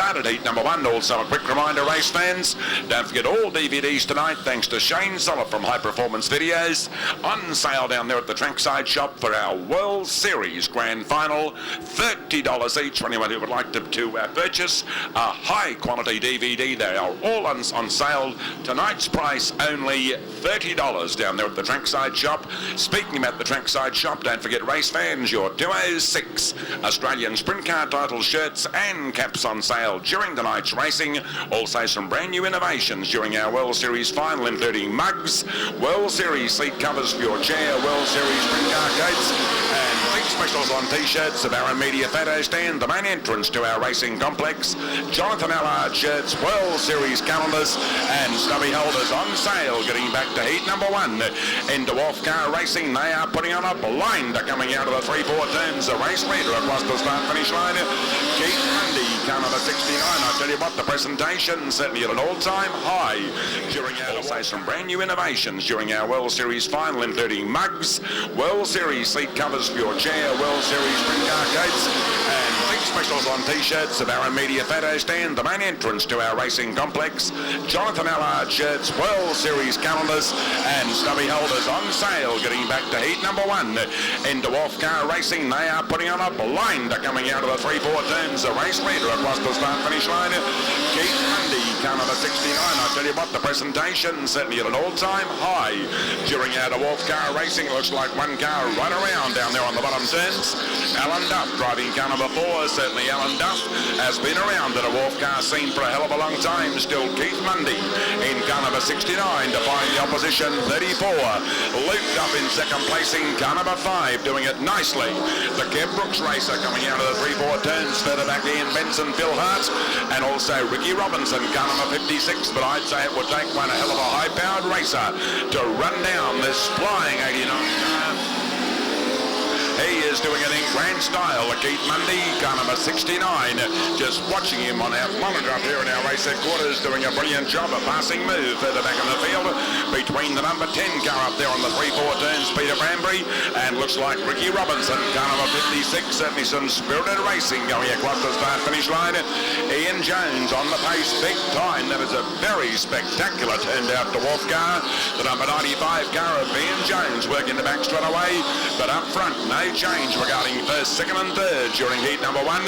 started heat number 1. Also a quick reminder, race fans, don't forget all DVDs tonight thanks to Shane Soller from High Performance Videos, on sale down there at the trackside shop for our World Series Grand Final. $30 each for anyone who would like to purchase a high quality DVD. They are all on sale. Tonight's price only $30 down there at the trackside shop. Speaking about the trackside shop, don't forget, race fans, your 206 Australian Sprint Car title shirts and caps on sale during tonight's racing. Also some brand new innovations during our World Series final, including mugs, World Series seat covers for your chair, World Series Sprint Car coats, and big specials on t-shirts, the Barron Media photo stand, the main entrance to our racing complex, Jonathan Allard shirts, World Series calendars and stubby holders on sale. Getting back to heat number 1 in Dwarf car racing, they are putting on a blinder coming out of the 3-4 turns. The race leader across the start finish line, Keith Mundey, car number 69. I tell you what, the presentation certainly at an all-time high during our also some brand new innovations during our World Series final, including mugs, World Series seat covers for your chair, World Series Sprint car coats, and big specials on t-shirts, the Barron Media photo stand, the main entrance to our racing complex, Jonathan Allard shirts, World Series calendars and stubby holders on sale. Getting back to heat number 1 in Dwarf car racing, they are putting on a blinder coming out of the 3-4 turns. The race leader across the start finish line, Keith Mundey, car number 69. I tell you what, the presentation certainly at an all-time high during our Dwarf car racing. Looks like one car right around down there on the bottom turns. Alan Duff driving car number 4. Certainly Alan Duff has been around the Dwarf car scene for a hell of a long time. Still Keith Mundey in car number 69, defying the opposition. 34, Luke Duff in second placing, car number 5 doing it nicely. The Kev Brooks racer coming out of the 3-4 turns. Further back, Ian Benson, Phil Hart, and also Ricky Robinson, car number 56. But I'd say it would take one a hell of a high-powered racer to run down this flying 89 car. He is doing it in grand style, Keith Mundey, car number 69. Just watching him on our monitor up here in our race headquarters, doing a brilliant job, a passing move further back in the field between the number 10 car up there on the 3-4 turns, Peter Bamberry, and looks like Ricky Robinson, car number 56. Certainly some spirited racing going across the start finish line. Ian Jones on the pace, big time. That is a very spectacular turned out Dwarf car. The number 95 car of Ian Jones working the back straight away, but up front, no change regarding first, second and third during heat number 1.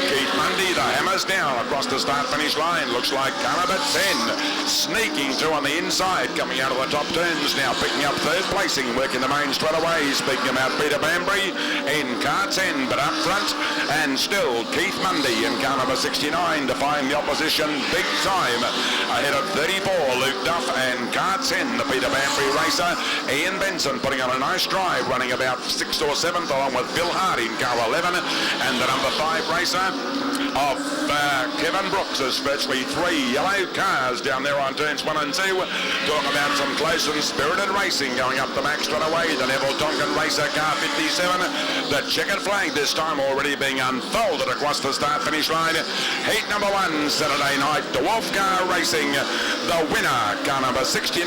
Keith Mundey, the hammers down across the start finish line. Looks like car number 10 sneaking through on the inside, coming out of the top turns, now picking up third placing, working the main straight away. Speaking about Peter Bamberry in car 10, but up front and still Keith Mundey in car number 69, defying the opposition big time. Ahead of 34, Luke Duff, and car 10, the Peter Bamberry racer, Ian Benson, putting on a nice drive, running about 6th or 7th, along with Phil Hart in car 11, and the number 5 racer of Kevin Brooks. Is virtually 3 yellow cars down there on turns 1 and 2. Talk about some close and spirited racing going up the back straight away. The Neville Tonkin racer, car 57. The checkered flag this time already being unfolded across the start finish line. Heat number 1 Saturday night, Dwarf car racing. The winner, car number 69,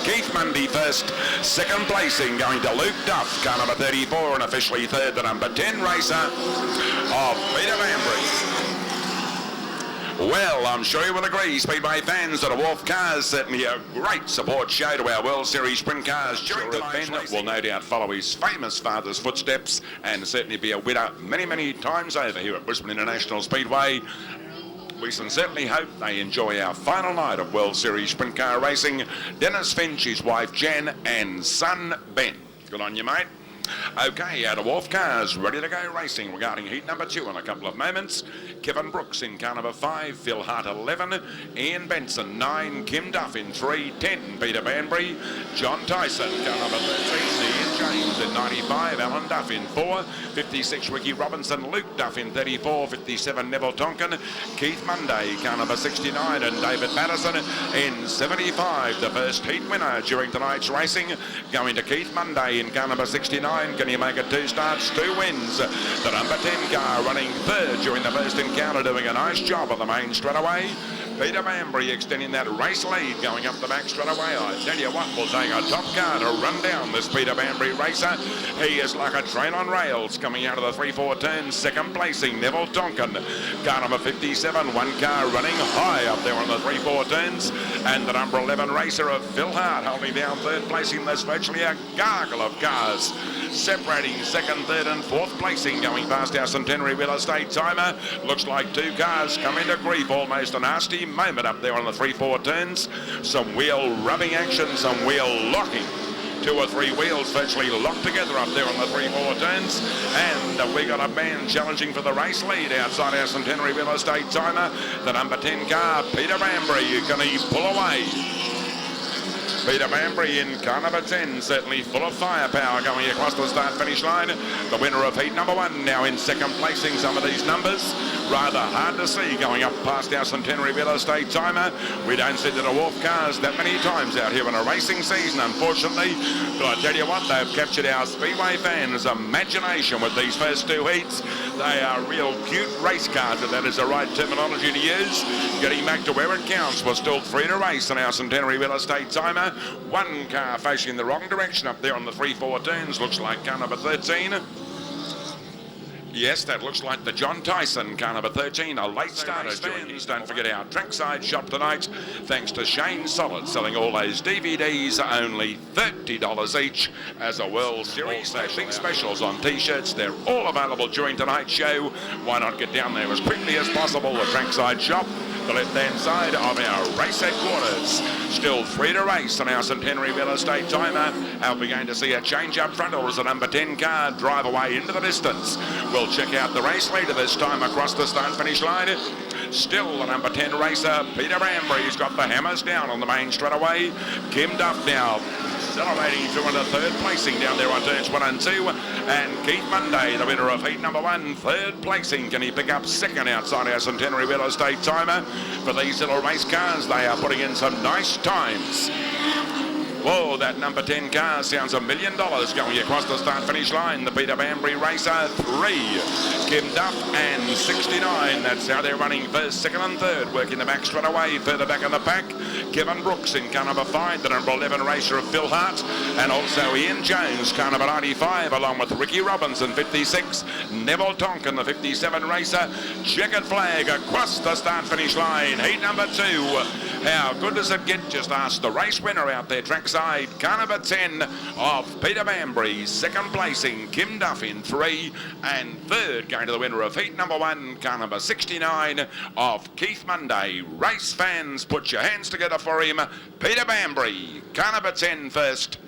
Keith Mundey first. Second placing going to Luke Duff, car number 34, and officially third, the number 10 racer of Peter Bamberry. Well, I'm sure you will agree, Speedway fans, that Dwarf cars certainly a great support show to our World Series Sprint cars. During the Ben will no doubt follow his famous father's footsteps and certainly be a winner many, many times over here at Brisbane International Speedway. We sincerely hope they enjoy our final night of World Series Sprint car racing. Dennis Finch, his wife Jen, and son Ben. Good on you, mate. Okay, out of Dwarf cars, ready to go racing regarding heat number 2 in a couple of moments. Kevin Brooks in car number 5, Phil Hart 11, Ian Benson 9, Kim Duff in 3, 10 Peter Bamberry, John Tyson car number 13, Ian James in 95, Alan Duff in 4, 56 Ricky Robinson, Luke Duff in 34, 57 Neville Tonkin, Keith Mundey car number 69, and David Patterson in 75. The first heat winner during tonight's racing going to Keith Mundey in car number 69. Can he make it 2 starts, 2 wins? The number 10 car running third during the first encounter, doing a nice job on the main straightaway. Peter Bamberry extending that race lead going up the back straight away. I tell you what, we'll take a top car to run down this Peter Bamberry racer. He is like a train on rails coming out of the 3-4 turn. Second placing, Neville Tonkin. Car number 57, one car running high up there on the 3-4 turns. And the number 11 racer of Phil Hart holding down third placing. There's virtually a gargle of cars separating second, third and fourth placing going past our Centenary Real Estate timer. Looks like two cars come into grief, almost a nasty moment up there on the 3-4 turns. Some wheel rubbing action, some wheel locking. Two or three wheels virtually locked together up there on the 3-4 turns. And we got a man challenging for the race lead outside our Centenary Real Estate timer. The number 10 car, Peter Bamberry. Can he pull away? Peter Bamberry in car number 10, certainly full of firepower going across the start-finish line. The winner of heat number 1 now in second placing. Some of these numbers rather hard to see going up past our Centenary Real Estate timer. We don't see the Dwarf cars that many times out here in a racing season, unfortunately. But I tell you what, they've captured our Speedway fans' imagination with these first two heats. They are real cute race cars, if that is the right terminology to use. Getting back to where it counts, we're still 3 to race on our Centenary Real Estate timer. One car facing the wrong direction up there on the 3-4 turns. Looks like car number 13. Yes, that looks like the John Tyson, car number 13, a late starter. Don't forget our trackside shop tonight, thanks to Shane Solid, selling all those DVDs, only $30 each as a World Series. Those big specials on T-shirts, they're all available during tonight's show. Why not get down there as quickly as possible? The trackside shop, the left-hand side of our race headquarters. Still 3 to race on our Centenary Real Estate timer. Are we going to see a change up front, or is the number 10 car drive away into the distance? We'll check out the race leader this time across the start-finish line. Still the number 10 racer, Peter Bamberry. He's got the hammers down on the main straightaway. Kim Duff now accelerating through into third placing down there on turns 1 and 2. And Keith Mundey, the winner of heat number 1, third placing. Can he pick up second outside our Centenary Real Estate timer? For these little race cars, they are putting in some nice times. Whoa, that number 10 car sounds $1 million going across the start-finish line. The Peter Bamberry racer, 3. Kim Duff and 69. That's how they're running first, second and third. Working the back straight away. Further back in the pack, Kevin Brooks in car number 5. The number 11 racer of Phil Hart. And also Ian Jones, car number 95, along with Ricky Robinson, 56. Neville Tonkin, the 57 racer. Checkered flag across the start-finish line. Heat number 2. How good does it get? Just ask the race winner out there, trackside. Car number 10 of Peter Bamberry. Second placing, Kim Duff in 3. And third going to the winner of heat number 1, car number 69 of Keith Mundey. Race fans, put your hands together for him. Peter Bamberry, car number 10 first.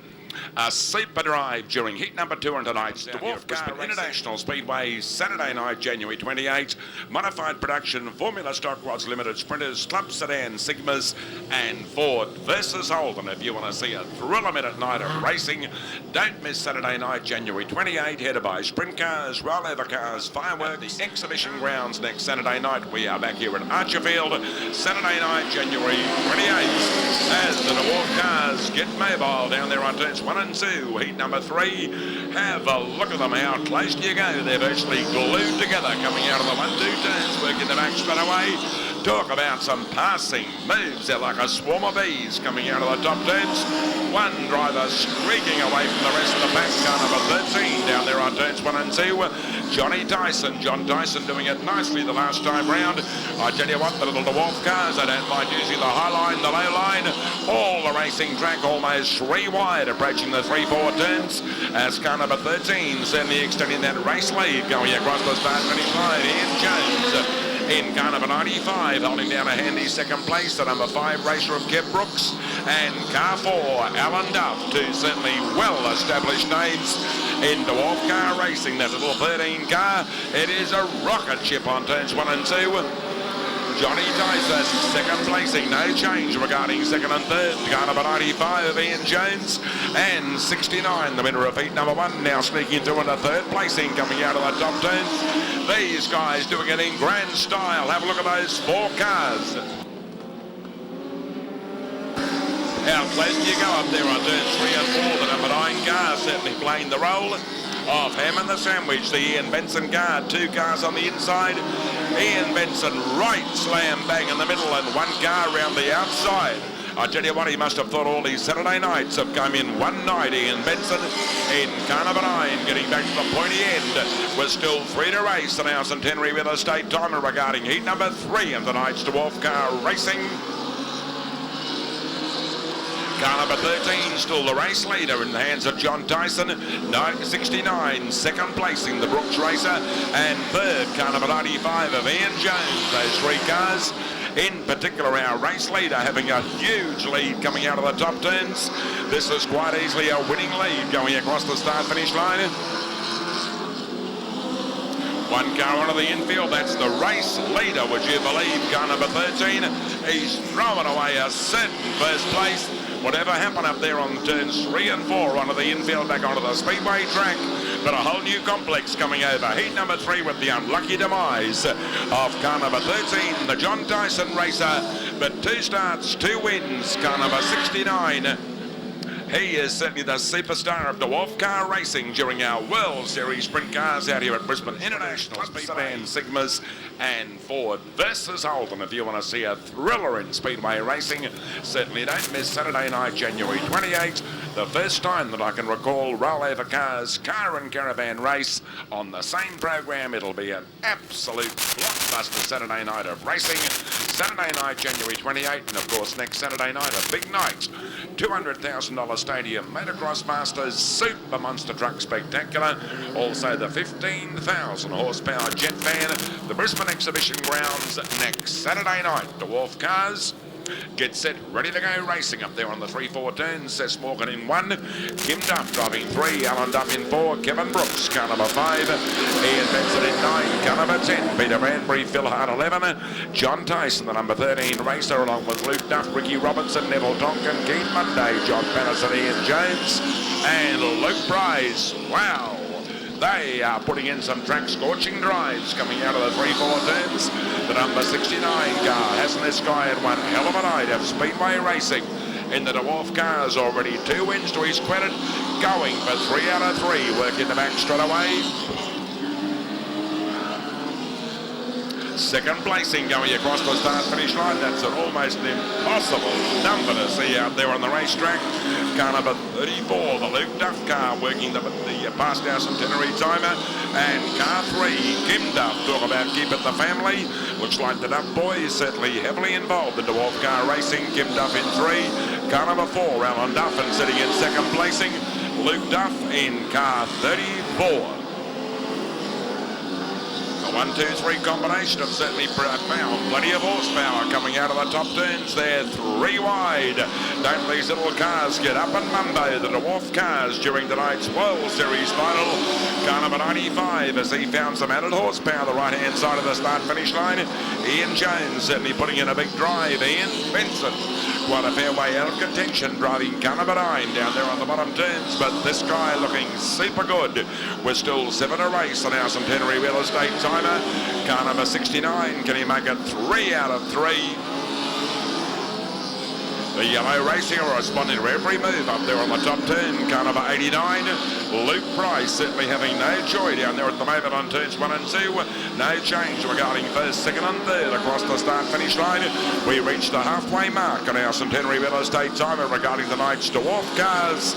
A super drive during heat number 2 on tonight's Dwarf Car International Speedway, Saturday night, January 28. Modified production, Formula Stock Rods Limited Sprinters, Club Sedan Sigmas and Ford versus Holden. If you want to see a thrill-a-minute night of racing, don't miss Saturday night, January 28, headed by Sprintcars, Rollover Cars, Fireworks, the exhibition grounds next Saturday night. We are back here at Archerfield, Saturday night, January 28, as the Dwarf cars get mobile down there on turns 1 and 2. Heat number 3. Have a look at them. How close do you go? They're virtually glued together coming out of the 1-2 turns, working the back straight away. Talk about some passing moves. They're like a swarm of bees coming out of the top turns. One driver streaking away from the rest of the pack. Car number 13 down there on turns 1 and 2. Johnny Tyson. John Tyson doing it nicely the last time round. I tell you what, the little Dwarf cars, I don't mind using the high line, the low line. All the racing track almost 3 wide, approaching the 3-4 turns. As car number 13 certainly extending that race lead going across the start-finish line. Ian Jones in car number 95, holding down a handy second place. The number 5 racer of Kev Brooks. And car 4, Alan Duff, two certainly well-established names in Dwarf car racing. That little 13 car, it is a rocket ship on turns 1 and 2. Johnny Tyson, second placing, no change regarding second and third. Car number 95 of Ian Jones, and 69, the winner of heat number 1, now sneaking into a third placing, coming out of the top turn. These guys doing it in grand style. Have a look at those 4 cars. How close do you go up there on turns 3 and 4? The number 9 car certainly playing the role. Off Ham and the Sandwich, the Ian Benson car. 2 cars on the inside. Ian Benson right slam bang in the middle and 1 car around the outside. I tell you what, he must have thought all these Saturday nights have come in one night. Ian Benson in car number 9, getting back to the pointy end. We're still 3 to race, and our centenary with a state timer regarding heat number 3 of tonight's Dwarf car racing. Car number 13, still the race leader in the hands of John Tyson. 969, second placing the Brooks racer, and third, car number 95 of Ian Jones. Those 3 cars. In particular, our race leader having a huge lead coming out of the top turns. This is quite easily a winning lead going across the start-finish line. 1 car onto the infield, that's the race leader, would you believe? Car number 13, he's throwing away a certain first place. Whatever happened up there on turns 3 and 4 onto the infield back onto the Speedway track. But a whole new complex coming over. Heat number 3 with the unlucky demise of car number 13, the John Tyson racer. But 2 starts, 2 wins. Car number 69. He is certainly the superstar of Dwarf car racing during our World Series Sprint Cars out here at Brisbane International. Speedway, Sigmas and Ford versus Holden. If you want to see a thriller in Speedway racing, certainly don't miss Saturday night, January 28th. The first time that I can recall rollover cars, car and caravan race on the same program. It'll be an absolute blockbuster Saturday night of racing. Saturday night, January 28th, and of course next Saturday night, a big night. $200,000 stadium motocross masters, super monster truck spectacular. Also the 15,000 horsepower jet van, the Brisbane Exhibition Grounds next Saturday night. Dwarf cars. Get set, ready to go racing up there on the 3-4 turns. Seth Morgan in 1, Kim Duff driving 3, Alan Duff in 4, Kevin Brooks, car number 5, Ian Benson in 9, car number 10, Peter Bamberry, Phil Hart 11, John Tyson, the number 13 racer, along with Luke Duff, Ricky Robertson, Neville Tonkin, Keith Mundey, John Patterson, Ian Jones, and Luke Price. Wow! They are putting in some track scorching drives coming out of the 3-4 turns. The number 69 car hasn't this guy had one hell of a night of Speedway racing in the Dwarf cars. Already 2 wins to his credit, going for 3 out of 3, working the back straight away. Second placing going across the start-finish line. That's an almost impossible number to see out there on the racetrack. Car number 34, the Luke Duff car, working the past our centenary timer. And car 3, Kim Duff. Talk about keep it the family. Looks like the Duff boy is certainly heavily involved in Dwarf car racing. Kim Duff in 3. Car number 4, Alan Duff, and sitting in second placing, Luke Duff in car 34. 1-2-3 combination of certainly found plenty of horsepower coming out of the top turns there, 3 wide. Don't these little cars get up and mumbo, the Dwarf cars during tonight's World Series final. Car number 95 as he found some added horsepower the right hand side of the start finish line. Ian Jones certainly putting in a big drive. Ian Benson quite a fair way out of contention, driving car number 9 down there on the bottom turns, but this guy looking super good. We're still 7 to race on our centenary real estate timer. Car number 69, can he make it 3 out of 3? The yellow racer responding to every move up there on the top turn. Car number 89, Luke Price certainly having no joy down there at the moment on turns 1 and 2. No change regarding first, second and third across the start-finish line. We reached the halfway mark on our centenary real estate timer regarding tonight's Dwarf cars.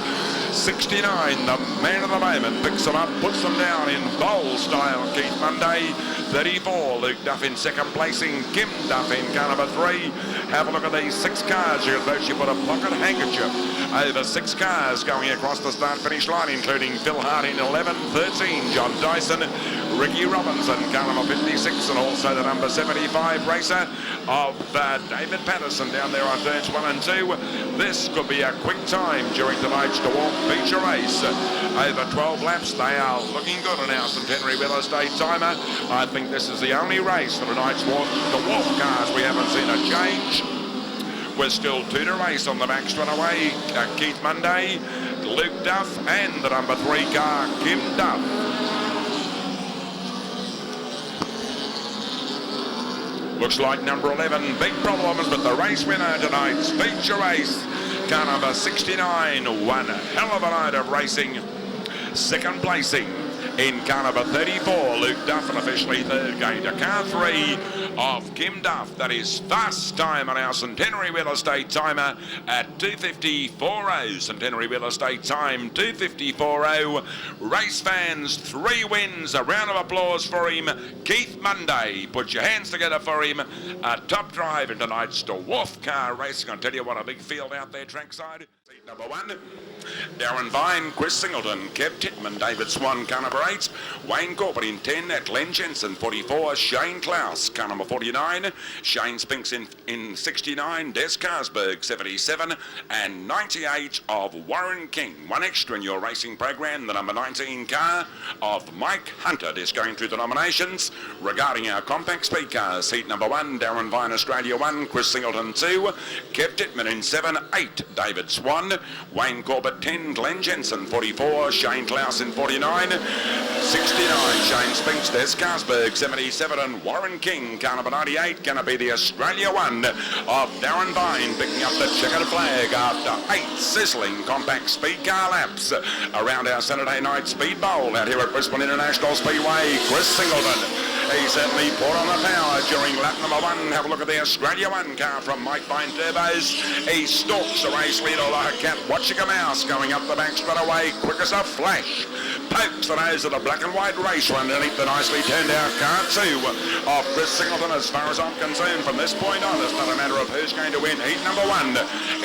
69, the man of the moment, picks them up, puts them down in bowl style. Keith Mundey, 34, Luke Duff in second placing, Kim Duff in car number 3. Have a look at these 6 cars. You can put a pocket handkerchief over 6 cars going across the start-finish line, including Phil Hart in 11, 13, John Dyson, Ricky Robinson, car number 56, and also the number 75 racer of David Patterson down there on turns 1 and 2. This could be a quick time during tonight's Dwarf feature race. Over 12 laps, they are looking good on our centenary real estate timer. I think this is the only race for tonight's Dwarf cars we haven't seen a change. We're still 2 to race on the back straight away. Keith Mundey, Luke Duff, and the number 3 car, Kim Duff. Looks like number 11, big problems, but the race winner tonight's feature race, car number 69, one hell of a night of racing. Second placing, In car number 34, Luke Duff, and officially third, going to car 3 of Kim Duff. That is fast time on our Centenary Real Estate timer at 2:54.0. Centenary Real Estate time 2:54.0. Race fans, 3 wins. A round of applause for him. Keith Mundey, put your hands together for him. A top drive in tonight's Dwarf car racing. I'll tell you what, a big field out there trackside. Seat number 1, Darren Vine, Chris Singleton, Kev Titman, David Swan, car number 8, Wayne Corbett in 10, at Len Jensen, 44, Shane Klaus, car number 49, Shane Spinks in 69, Des Carsberg, 77, and 98 of Warren King. One extra in your racing program, the number 19 car of Mike Hunter is going through the nominations. Regarding our compact speed cars, heat number 1, Darren Vine, Australia 1, Chris Singleton 2, Kev Titman in 7, 8, David Swan, Wayne Corbett 10, Glenn Jensen 44, Shane Klaus in 49, 69, Shane Spinks, Des Carsberg 77, and Warren King, car number 98, going to be the Australia 1 of Darren Vine, picking up the checkered flag after 8 sizzling compact speed car laps around our Saturday night speed bowl out here at Brisbane International Speedway. Chris Singleton, he certainly poured on the power during lap number 1. Have a look at the Australia 1 car from Mike Vine Turbos. He stalks the race leader like a cat watching a mouse, going up the back straight away, quick as a flash. Pokes the nose of the black and white racer underneath the nicely turned out car 2 of Chris Singleton. As far as I'm concerned, from this point on, it's not a matter of who's going to win heat number 1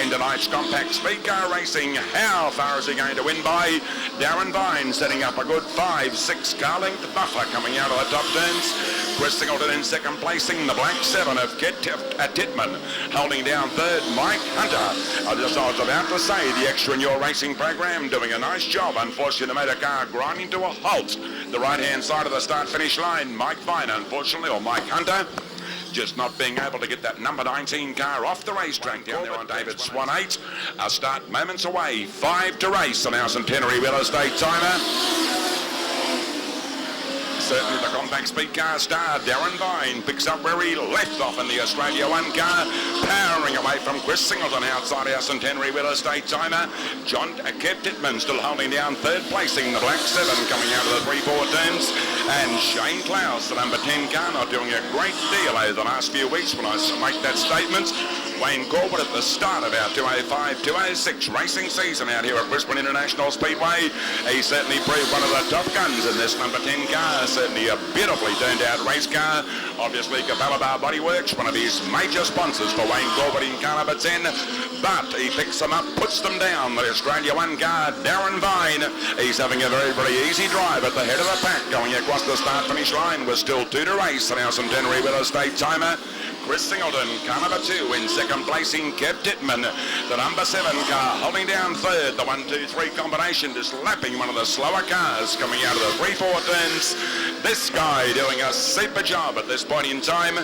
in tonight's compact speed car racing. How far is he going to win by? Darren Vine setting up a good 5-6 car length buffer coming out of the top turns. Chris Singleton in second placing, the black 7 of Titman holding down third, Mike Hunter. I was about to say, the extra in your racing program doing a nice job. Unfortunately, the motor car grinding to a halt. The right-hand side of the start-finish line, Mike Vine, unfortunately, or Mike Hunter, just not being able to get that number 19 car off the racetrack down there on David Swan 8. A start moments away, 5 to race on our Centenary Real Estate timer. Certainly the compact speed car star, Darren Vine, picks up where he left off in the Australia 1 car, powering away from Chris Singleton outside our Centenary Real Estate timer. Kev Titman still holding down third placing, the black 7 coming out of the 3-4 turns, and Shane Klaus, the number 10 car, not doing a great deal over the last few weeks when I make that statement. Wayne Corbett at the start of our 205-206 racing season out here at Brisbane International Speedway. He certainly proved one of the top guns in this number 10 car. Certainly a beautifully turned out race car. Obviously Cabelabar Bodyworks, one of his major sponsors for Wayne Corbett in car number 10. But he picks them up, puts them down. The Australia 1 car, Darren Vine. He's having a very, very easy drive at the head of the pack going across the start-finish line. We're still 2 to race on our Centenary Real Estate timer. Chris Singleton, car number 2 in second placing, Kev Titman, the number 7 car holding down third. The 1-2-3 combination just lapping one of the slower cars coming out of the 3-4 turns. This guy doing a super job at this point in time.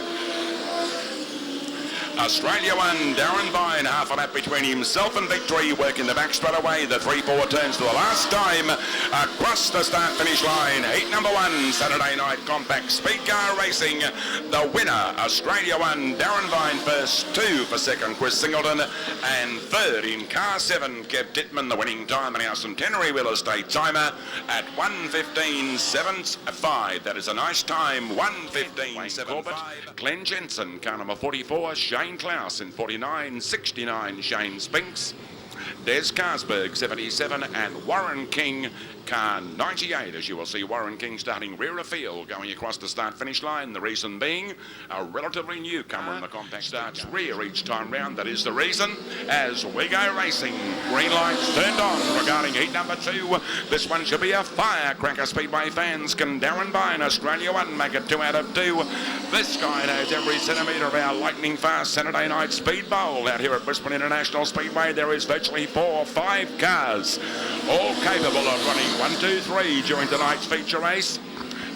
Australia 1, Darren Vine, half a lap between himself and victory, working the back straight away, the 3-4 turns for the last time, across the start-finish line. Heat number 1, Saturday night compact speed car racing. The winner, Australia 1, Darren Vine first, 2 for second, Chris Singleton, and third in car 7, Kev Titman, the winning time in our Centenary Real Estate timer at 1:15.75. That is a nice time, 1:15.75. Glenn Jensen, car number 44, Shane Klaus in 49, 69, Shane Spinks, Des Carsberg 77, and Warren King, car 98. As you will see, Warren King starting rear of field going across the start-finish line. The reason being a relatively newcomer in the compact starts rear each time round. That is the reason. As we go racing, green lights turned on regarding heat number 2. This one should be a firecracker. Speedway fans, can Darren Vine, Australia 1, make it 2 out of 2? This guy knows every centimetre of our lightning fast Saturday night speed bowl out here at Brisbane International Speedway. There is virtually 4 or 5 cars, all capable of running 1, 2, 3 during tonight's feature race.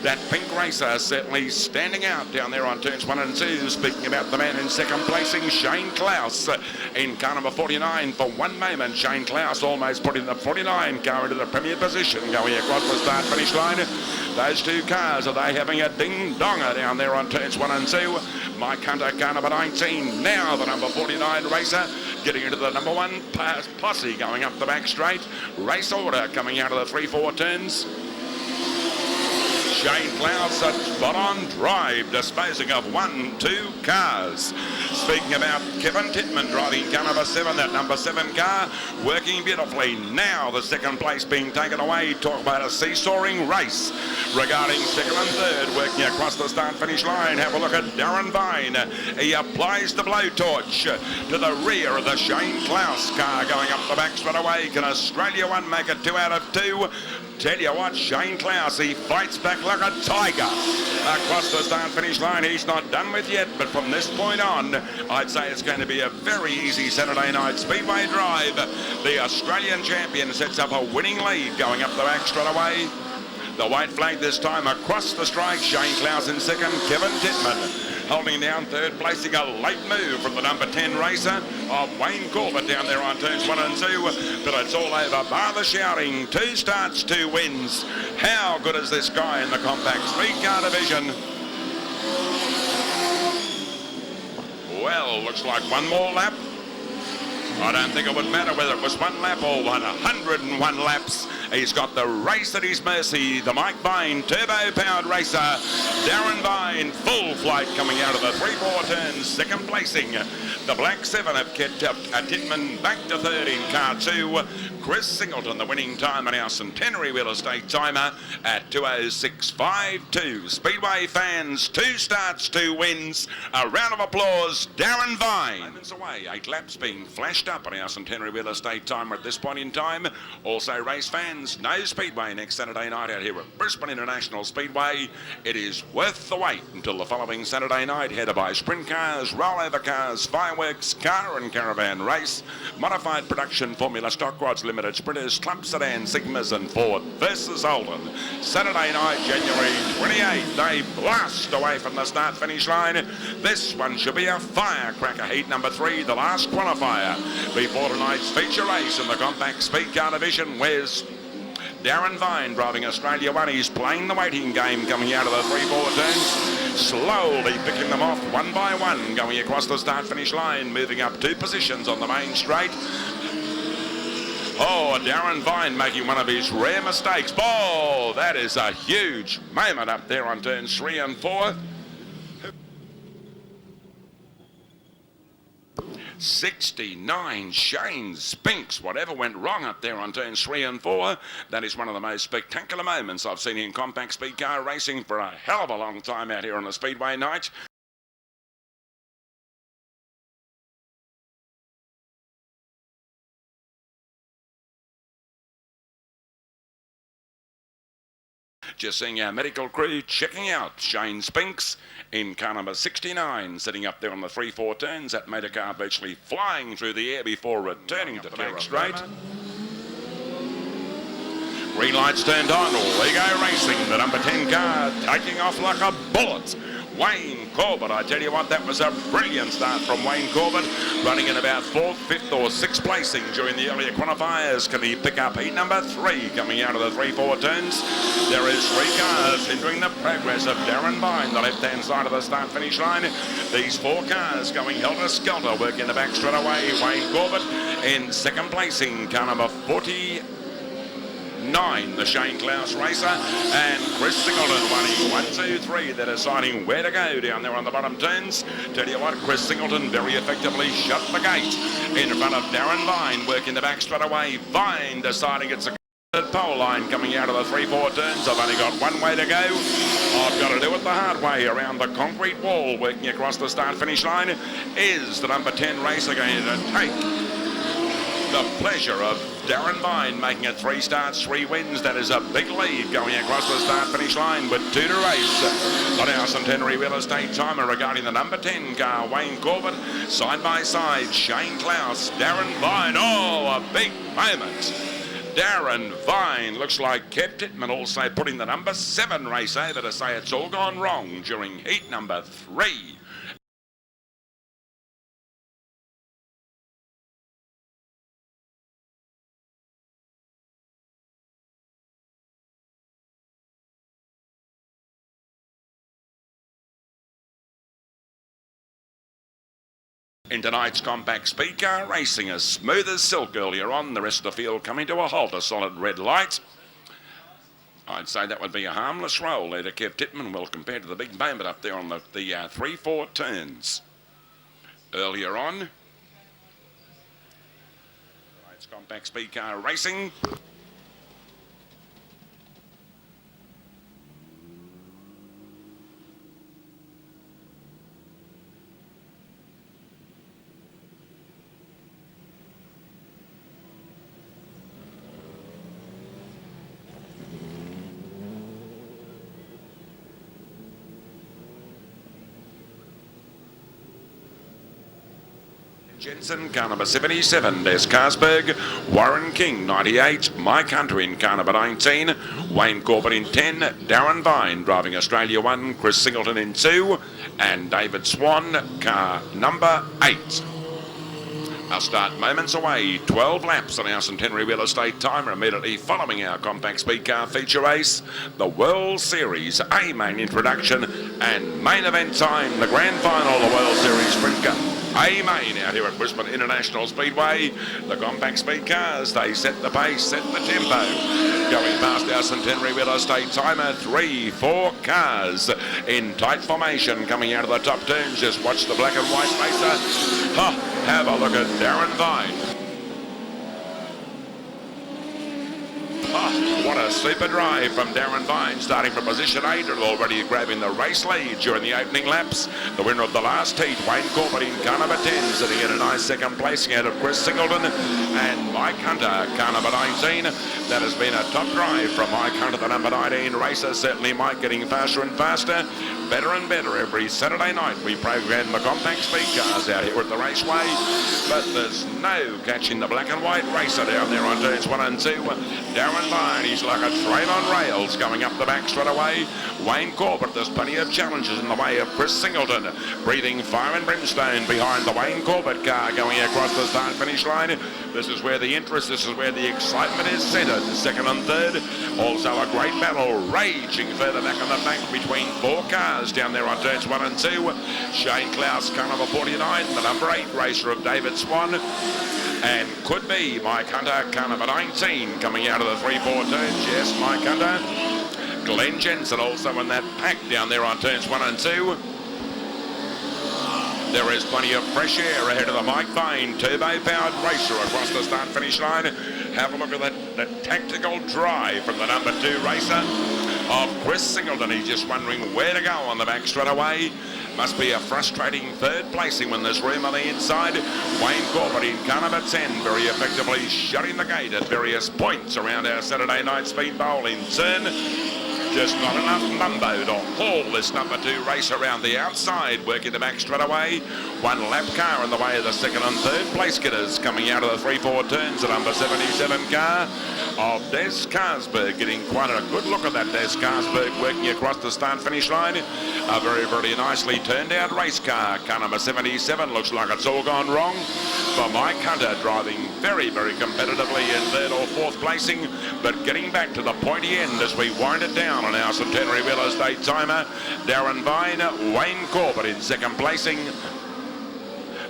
That pink racer certainly standing out down there on turns 1 and 2. Speaking about the man in second placing, Shane Klaus in car number 49. For one moment, Shane Klaus almost putting the 49 car into the premier position going across the start-finish line. Those 2 cars, are they having a ding-donger down there on turns 1 and 2? Mike Hunter, car number 19. Now the number 49 racer getting into the number 1 posse going up the back straight. Race order coming out of the 3-4 turns. Shane Klaus, a spot-on drive, disposing of 1-2 cars. Speaking about Kevin Titman driving car number 7, that number 7 car working beautifully. Now the second place being taken away. Talk about a seesawing race. Regarding second and third, working across the start-finish line. Have a look at Darren Vine. He applies the blowtorch to the rear of the Shane Klaus car going up the back straight away. Can Australia 1 make it 2 out of 2? Tell you what, Shane Klaus, he fights back like a tiger across the start-finish line. He's not done with yet, but from this point on, I'd say it's going to be a very easy Saturday night Speedway drive. The Australian champion sets up a winning lead going up the back straight away. The white flag this time across the strike. Shane Klaus in second, Kevin Titman holding down third, placing a late move from the number 10 racer of Wayne Corbett down there on turns 1 and 2. But it's all over, bar the shouting. 2 starts, 2 wins. How good is this guy in the compact Speedcar division? Well, looks like one more lap. I don't think it would matter whether it was 1 lap or 101 laps. He's got the race at his mercy. The Mike Vine turbo-powered racer, Darren Vine, full flight coming out of the 3-4 turns, second placing. The Black 7 have kept up Titman back to third in car 2. Chris Singleton, the winning time on our Centenary Real Estate timer at 2:06.52. Speedway fans, 2 starts, 2 wins. A round of applause, Darren Vine. Moments away, 8 laps being flashed up on our Centenary Real Estate timer at this point in time. Also, race fans, no Speedway next Saturday night out here at Brisbane International Speedway. It is worth the wait until the following Saturday night, headed by Sprintcars, rollover cars, fireworks, car and caravan race, modified production Formula Stock Rods Limited Sprinters, Club Sedan, Sigmas and Ford versus Holden. Saturday night, January 28th, they blast away from the start-finish line. This one should be a firecracker. Heat number 3, the last qualifier before tonight's feature race in the compact Speedcar division. Where's Darren Vine driving Australia 1? He's playing the waiting game coming out of the 3-4 turns. Slowly picking them off one by one, going across the start-finish line, moving up 2 positions on the main straight. Oh, Darren Vine making one of his rare mistakes. Oh, that is a huge moment up there on turns 3 and 4. 69 Shane Spinks. Whatever went wrong up there on turns 3 and 4, that is one of the most spectacular moments I've seen in compact speed car racing for a hell of a long time out here on the Speedway night. Just seeing our medical crew checking out Shane Spinks in car number 69, sitting up there on the 3-4 turns. That made a car virtually flying through the air before returning to the back straight. Green lights turned on. Lego Racing, the number 10 car, taking off like a bullet. Wayne Corbett, I tell you what, that was a brilliant start from Wayne Corbett, running in about 4th, 5th or 6th placing during the earlier qualifiers. Can he pick up heat number 3 coming out of the 3-4 turns? There is 3 cars hindering the progress of Darren Vine, the left-hand side of the start-finish line. These 4 cars going helter-skelter, working the back straight away. Wayne Corbett in second placing, car number 49, the Shane Klaus racer, and Chris Singleton running 1, 2, 3. They're deciding where to go down there on the bottom turns. Tell you what, Chris Singleton very effectively shut the gate in front of Darren Vine, working the back straight away. Vine deciding it's a pole line coming out of the 3-4 turns. I've only got one way to go. I've got to do it the hard way around the concrete wall. Working across the start-finish line is the number 10 racer going to take the pleasure of Darren Vine making it 3 starts, 3 wins. That is a big lead going across the start-finish line with 2 to race on our Centenary Real Estate timer regarding the number 10 car, Wayne Corbett. Side by side, Shane Klaus, Darren Vine. Oh, a big moment. Darren Vine looks like Kev Titman also putting the number 7 race over to say it's all gone wrong during heat number 3. In tonight's compact speed car racing, as smooth as silk earlier on, the rest of the field coming to a halt, a solid red light. I'd say that would be a harmless roll there to Kev Titman, well compared to the big moment up there on the 3-4 turns. Earlier on, it's compact speed car racing. Jensen, car number 77, Des Carsberg, Warren King, 98, Mike Hunter in car number 19, Wayne Corbett in 10, Darren Vine driving Australia 1, Chris Singleton in 2, and David Swan, car number 8. Our start moments away, 12 laps on our Centenary Real Estate timer immediately following our compact speed car feature race, the World Series A main introduction and main event time, the grand final, the World Series Sprint Car A main out here at Brisbane International Speedway. The compact speed cars, they set the pace, set the tempo. Going past our Centenary Real Estate timer, 3-4 cars in tight formation coming out of the top turns. Just watch the black and white racer. Have a look at Darren Vine. What a super drive from Darren Vine, starting from position 8 and already grabbing the race lead during the opening laps. The winner of the last heat, Wayne Corbett in car number 10, sitting in a nice second placing out of Chris Singleton and Mike Hunter, car number 19. That has been a top drive from Mike Hunter, the number 19 racer. Certainly Mike getting faster and faster, better and better every Saturday night. We program the compact speed cars out here at the raceway, but there's no catching the black and white racer down there on turns 1 and 2. Darren Vine, he's like a train on rails going up the back straight away. Wayne Corbett, there's plenty of challenges in the way of Chris Singleton, breathing fire and brimstone behind the Wayne Corbett car going across the start finish line. This is where the interest, this is where the excitement is centred. Second and third, also a great battle raging further back on the bank between 4 cars down there on turns 1 and 2. Shane Klaus, car number 49, the number 8 racer of David Swan, and could be Mike Hunter, car number 19, coming out of the 3-4 turns. Yes, Mike Hunter. Glenn Jensen also in that pack down there on turns 1 and 2. There is plenty of fresh air ahead of the Mike Vine turbo-powered racer across the start-finish line. Have a look at that tactical drive from the number 2 racer of Chris Singleton. He's just wondering where to go on the back straight away. Must be a frustrating third placing when there's room on the inside. Wayne Corbett in car number 10, very effectively shutting the gate at various points around our Saturday night speed bowl in turn. Just not enough mumbo to haul this number 2 race around the outside, working the back straight away. 1 lap car in the way of the second and third place getters coming out of the 3-4 turns. The number 77 car of Des Carsberg, getting quite a good look at that Des Carsberg working across the start finish line. A very, very nicely turned out race car. Car number 77 looks like it's all gone wrong. For Mike Hunter driving very, very competitively in 3rd or 4th placing, but getting back to the pointy end as we wind it down on our Centenary Real Estate timer. Darren Vine, Wayne Corbett in 2nd placing,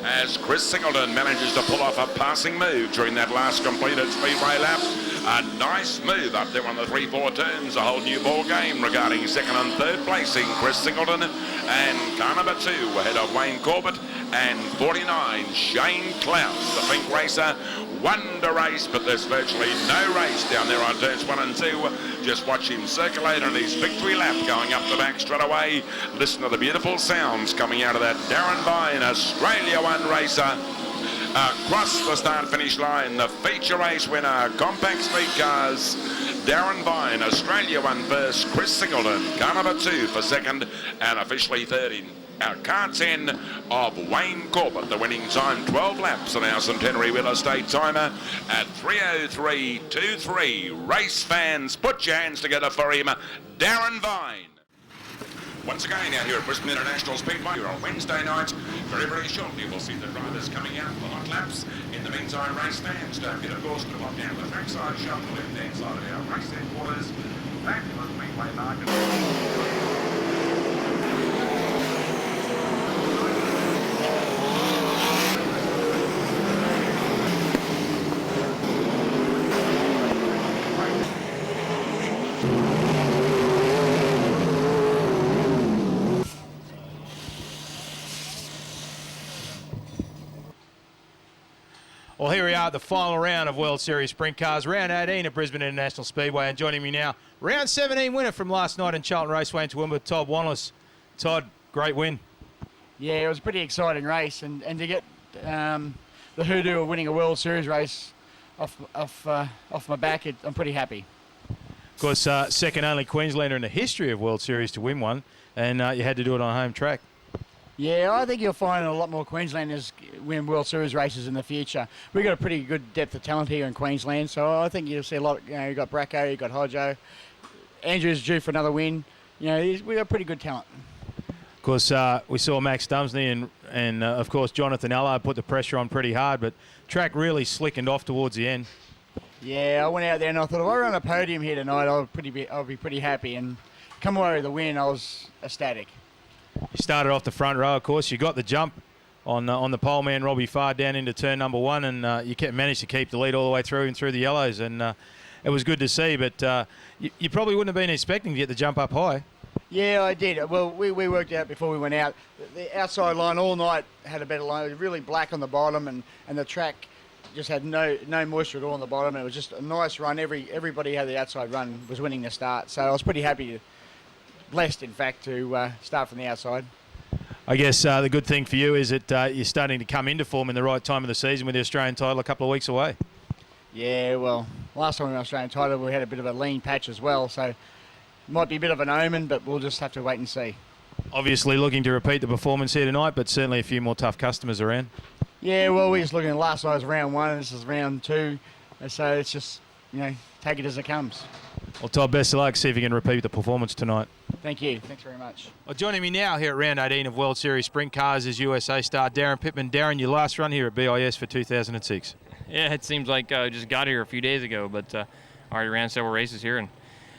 as Chris Singleton manages to pull off a passing move during that last completed speedway lap. A nice move up there on the 3-4 turns, a whole new ball game regarding 2nd and 3rd placing. Chris Singleton and car number 2 ahead of Wayne Corbett and 49 Shane Klaus, the pink racer. Wonder race, but there's virtually no race down there on turns 1 and 2. Just watch him circulate on his victory lap going up the back straight away. Listen to the beautiful sounds coming out of that Darren Vine Australia 1 racer. Across the start finish line, the feature race winner, compact speed cars, Darren Vine, Australia 1 first, Chris Singleton, car number 2 for 2nd, and officially 3rd in car 10 of Wayne Corbett. The winning time, 12 laps on our Centenary Real Estate timer at 3:03.23. Race fans, put your hands together for him, Darren Vine. Once again out here at Brisbane International Speedway on Wednesday night. Very, very shortly we'll see the drivers coming out for hot laps. In the meantime, race fans, don't get, of course, to lock down the trackside shop, the left-hand side of our race headquarters. Back to the Speedway market. the final round of World Series Sprint Cars, round 18 at Brisbane International Speedway. And joining me now, round 17 winner from last night in Charlton Raceway in Toowoomba, Todd Wallace. Todd, great win. Yeah, it was a pretty exciting race, and to get the hoodoo of winning a World Series race off my back, I'm pretty happy. Of course, second only Queenslander in the history of World Series to win one, and you had to do it on home track. Yeah, I think you'll find a lot more Queenslanders win World Series races in the future. We've got a pretty good depth of talent here in Queensland, so I think you'll see a lot. You've got Bracco, you've got Hodjo. Andrew's due for another win. We've got pretty good talent. Of course, we saw Max Dumsney and of course, Jonathan Allard put the pressure on pretty hard, but track really slickened off towards the end. Yeah, I went out there and I thought, if I run a podium here tonight, I'll be pretty happy. And come away with the win, I was ecstatic. You started off the front row, of course. You got the jump on the pole man, Robbie Farr, down into turn number one, and you managed to keep the lead all the way through and through the yellows. And it was good to see, but you probably wouldn't have been expecting to get the jump up high. Yeah, I did. Well, we worked out before we went out. The outside line all night had a better line. It was really black on the bottom, and the track just had no moisture at all on the bottom. And it was just a nice run. Everybody had the outside run, was winning the start. So I was pretty happy, blessed in fact, to start from the outside. I guess the good thing for you is that you're starting to come into form in the right time of the season with the Australian title a couple of weeks away. Yeah, well, last time we won the Australian title, we had a bit of a lean patch as well. So might be a bit of an omen, but we'll just have to wait and see. Obviously looking to repeat the performance here tonight, but certainly a few more tough customers around. Yeah, well, we're just looking at last night was round one, and this is round two. So it's just, take it as it comes. Well, Todd, best of luck. See if you can repeat the performance tonight. Thank you. Thanks very much. Well, joining me now here at round 18 of World Series Sprint Cars is USA star Darren Pittman. Darren, your last run here at BIS for 2006. Yeah, it seems like I just got here a few days ago, but already ran several races here and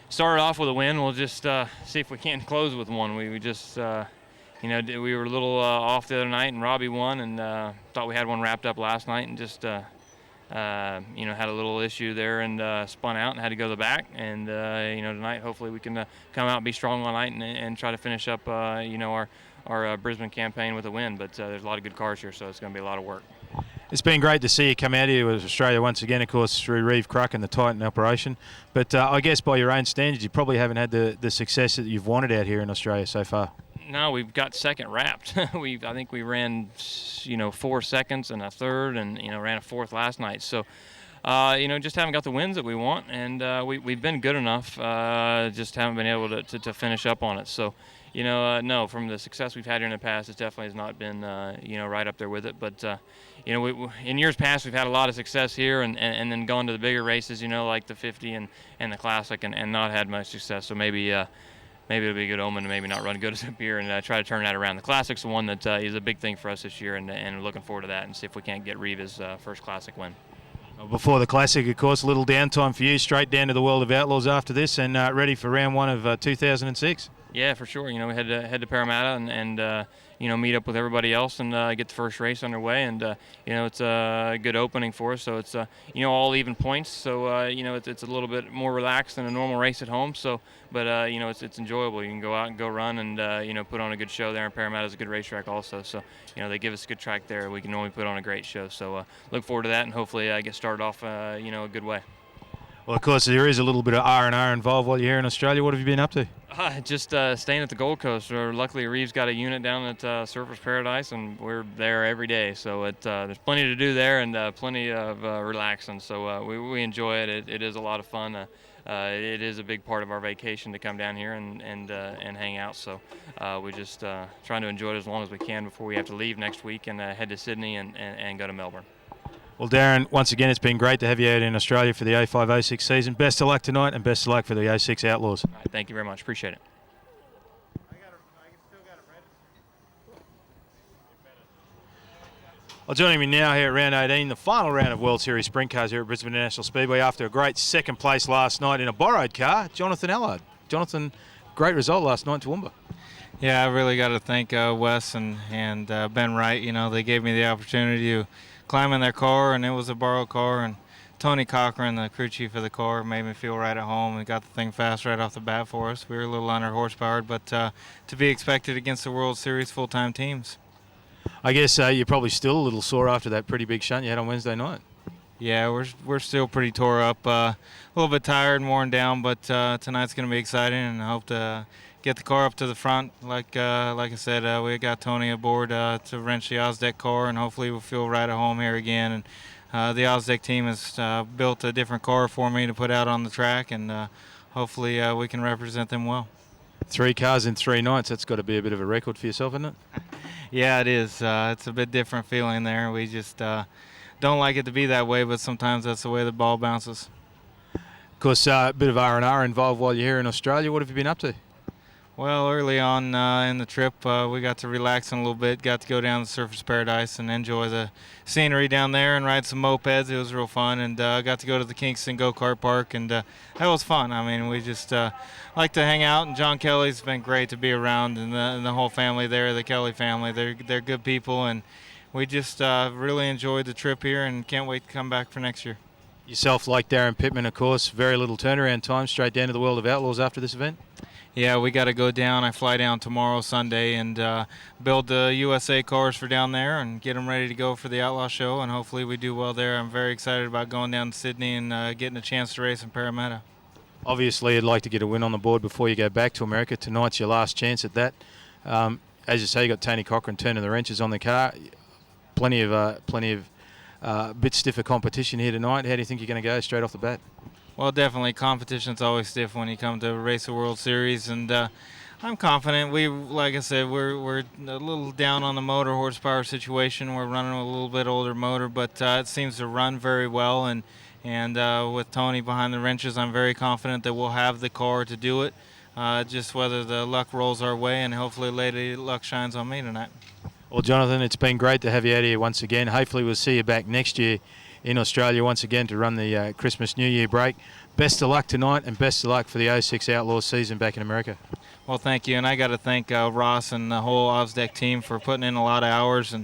started off with a win. We'll just see if we can't close with one. We just, we were a little off the other night, and Robbie won, and thought we had one wrapped up last night, and just, had a little issue there and spun out and had to go to the back. And, tonight hopefully we can come out and be strong all night and try to finish up, our Brisbane campaign with a win. But there's a lot of good cars here, so it's going to be a lot of work. It's been great to see you come out here with Australia once again, of course, through Reeve Cruck and the Titan operation. But I guess by your own standards, you probably haven't had the success that you've wanted out here in Australia so far. No, we've got second wrapped. I think we ran, 4 seconds and a third, and ran a fourth last night. So, just haven't got the wins that we want, and we've been good enough. Just haven't been able to finish up on it. So, no, from the success we've had here in the past, it definitely has not been, right up there with it. But in years past, we've had a lot of success here, and then gone to the bigger races, like the 50 and the Classic, and not had much success. So maybe it'll be a good omen to maybe not run good as up here and try to turn that around. The Classic's the one that is a big thing for us this year, and we're looking forward to that and see if we can't get Reeve his first Classic win. Before the Classic, of course, a little downtime for you, straight down to the World of Outlaws after this, and ready for round one of 2006. Yeah, for sure. We head to Parramatta and meet up with everybody else and get the first race underway. And it's a good opening for us. So it's all even points. So it's a little bit more relaxed than a normal race at home. So, but it's enjoyable. You can go out and go run and put on a good show there. And Parramatta is a good racetrack also. So they give us a good track there. We can normally put on a great show. So look forward to that and hopefully get started off a good way. Well, of course, there is a little bit of R&R involved while you're here in Australia. What have you been up to? Just staying at the Gold Coast. Luckily, Reeve's got a unit down at Surfers Paradise, and we're there every day. So there's plenty to do there and plenty of relaxing. So we enjoy it. It is a lot of fun. It is a big part of our vacation to come down here and hang out. So we just trying to enjoy it as long as we can before we have to leave next week and head to Sydney and go to Melbourne. Well, Darren, once again, it's been great to have you out in Australia for the 05-06 season. Best of luck tonight and best of luck for the 06 Outlaws. All right, thank you very much. Appreciate it. Well, joining me now here at round 18, the final round of World Series Sprint Cars here at Brisbane International Speedway after a great second place last night in a borrowed car, Jonathan Allard. Jonathan, great result last night in Toowoomba. Yeah, I really got to thank Wes and Ben Wright. They gave me the opportunity to climb in their car, and it was a borrowed car, and Tony Cochran, the crew chief of the car, made me feel right at home and got the thing fast right off the bat for us. We were a little under horsepowered, but to be expected against the World Series full-time teams. I guess you're probably still a little sore after that pretty big shunt you had on Wednesday night. Yeah, we're still pretty tore up, a little bit tired and worn down, but tonight's going to be exciting, and I hope to get the car up to the front. Like I said, we got Tony aboard to wrench the Ozdeck car, and hopefully we'll feel right at home here again. And the Ozdeck team has built a different car for me to put out on the track, and hopefully we can represent them well. 3 cars in 3 nights, that's got to be a bit of a record for yourself, isn't it? Yeah, it is. It's a bit different feeling there. We just don't like it to be that way, but sometimes that's the way the ball bounces. Of course, a bit of R&R involved while you're here in Australia. What have you been up to? Well, early on in the trip, we got to relax a little bit, got to go down to Surfers Paradise and enjoy the scenery down there and ride some mopeds. It was real fun, and got to go to the Kingston Go-Kart Park, and that was fun. I mean, we just like to hang out, and John Kelly's been great to be around, and the whole family there, the Kelly family. They're good people, and we just really enjoyed the trip here and can't wait to come back for next year. Yourself, like Darren Pittman, of course, very little turnaround time, straight down to the World of Outlaws after this event? Yeah, we got to go down. I fly down tomorrow, Sunday, and build the USA cars for down there and get them ready to go for the Outlaw Show, and hopefully we do well there. I'm very excited about going down to Sydney and getting a chance to race in Parramatta. Obviously, you'd like to get a win on the board before you go back to America. Tonight's your last chance at that. As you say, you got Tony Cochran turning the wrenches on the car. Plenty of bit stiffer competition here tonight. How do you think you're going to go straight off the bat? Well, definitely. Competition's always stiff when you come to race a World Series, and I'm confident. Like I said, we're a little down on the motor horsepower situation. We're running a little bit older motor, but it seems to run very well, and with Tony behind the wrenches, I'm very confident that we'll have the car to do it. Just whether the luck rolls our way, and hopefully Lady Luck shines on me tonight. Well, Jonathan, it's been great to have you out here once again. Hopefully we'll see you back next year in Australia once again to run the Christmas New Year break. Best of luck tonight, and best of luck for the 06 Outlaws season back in America. Well, thank you, and I got to thank Ross and the whole Ozdeck team for putting in a lot of hours,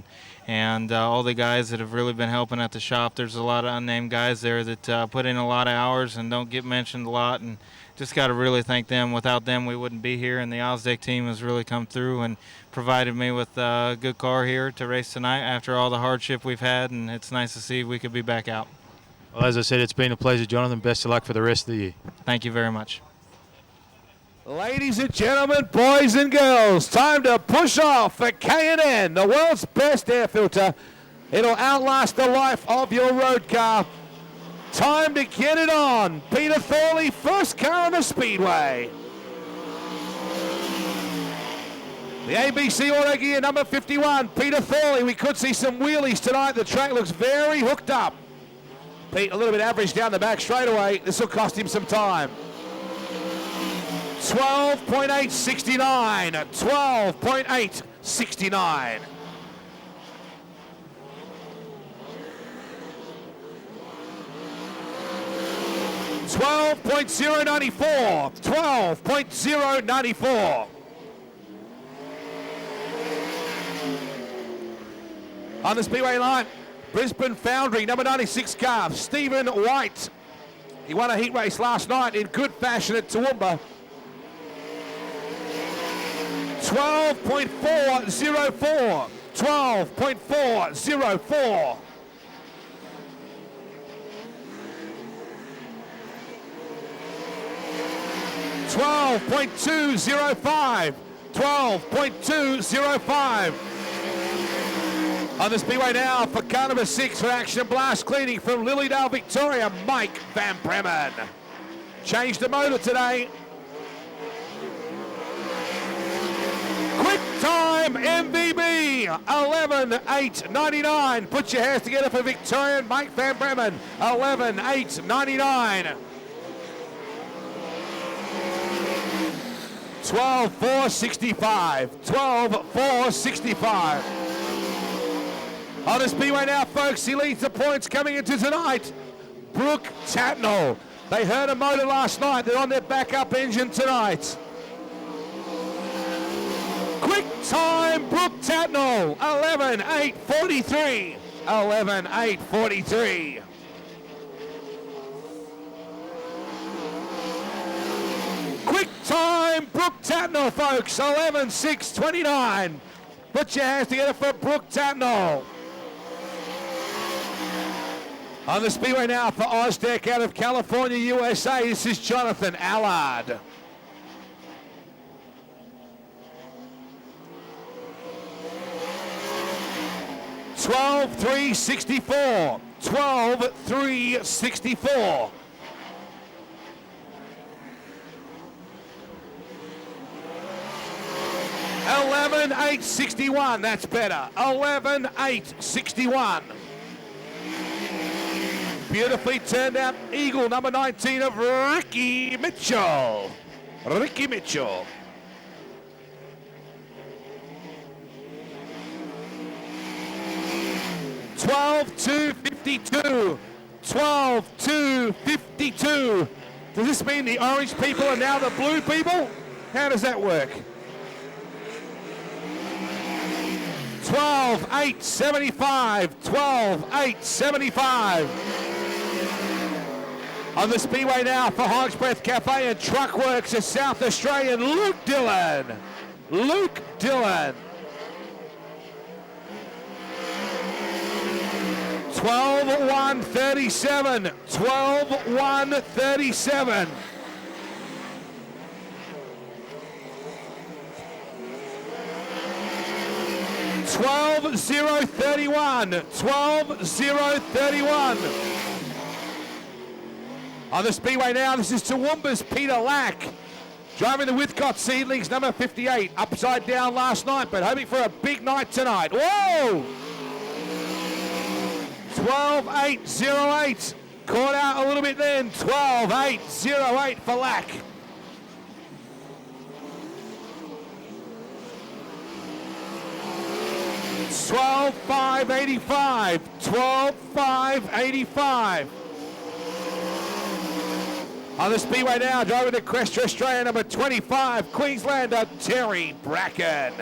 and all the guys that have really been helping at the shop. There's a lot of unnamed guys there that put in a lot of hours and don't get mentioned a lot, and just got to really thank them. Without them, we wouldn't be here, and the Ozdeck team has really come through and provided me with a good car here to race tonight after all the hardship we've had, and it's nice to see we could be back out. Well, as I said, it's been a pleasure, Jonathan. Best of luck for the rest of the year. Thank you very much. Ladies and gentlemen, boys and girls, time to push off for K&N, the world's best air filter. It'll outlast the life of your road car. Time to get it on. Peter Thorley, first car on the Speedway. The ABC Auto Gear, number 51, Peter Thorley. We could see some wheelies tonight. The track looks very hooked up. Pete, a little bit average down the back straight away. This will cost him some time. 12.869. 12.869. $12.094. 12.094. On the Speedway line, Brisbane Foundry, number 96 car, Stephen White. He won a heat race last night in good fashion at Toowoomba. 12.404. 12.404. $12.205. 12.205. On the Speedway now for car number 6 for Action Blast Cleaning from Lilydale, Victoria, Mike Van Bremen. Changed the motor today. Quick time MVB 11.899. Put your hands together for Victorian Mike Van Bremen. 11.899. 12.465. 12.465. On the Speedway now, folks, he leads the points coming into tonight. Brooke Tatnall. They heard a motor last night. They're on their backup engine tonight. Quick time, Brooke Tatnall. 11.843. 11.843. Quick time, Brooke Tatnall, folks. 11.629. Put your hands together for Brooke Tatnall. On the speedway now for Oztec out of California, USA, this is Jonathan Allard. $12,364. $12,364. $11,861. That's better. $11,861. Beautifully turned out eagle number 19 of Ricky Mitchell. Ricky Mitchell. $12,252. $12,252. Does this mean the orange people are now the blue people? How does that work? $12,875. $12,875. On the speedway now for Hog's Breath Cafe and Truck Works, a South Australian Luke Dillon. Luke Dillon. $12,137. $12,137. $12,031. $12,031. On the speedway now, this is Toowoomba's Peter Lack. Driving the Whitcott Seedlings, number 58. Upside down last night, but hoping for a big night tonight. Whoa! 12,808. Caught out a little bit then. 12,808 for Lack. $12,585. $12,585. On the speedway now, driving the Cresta Australia, number 25, Queenslander Terry Bracken.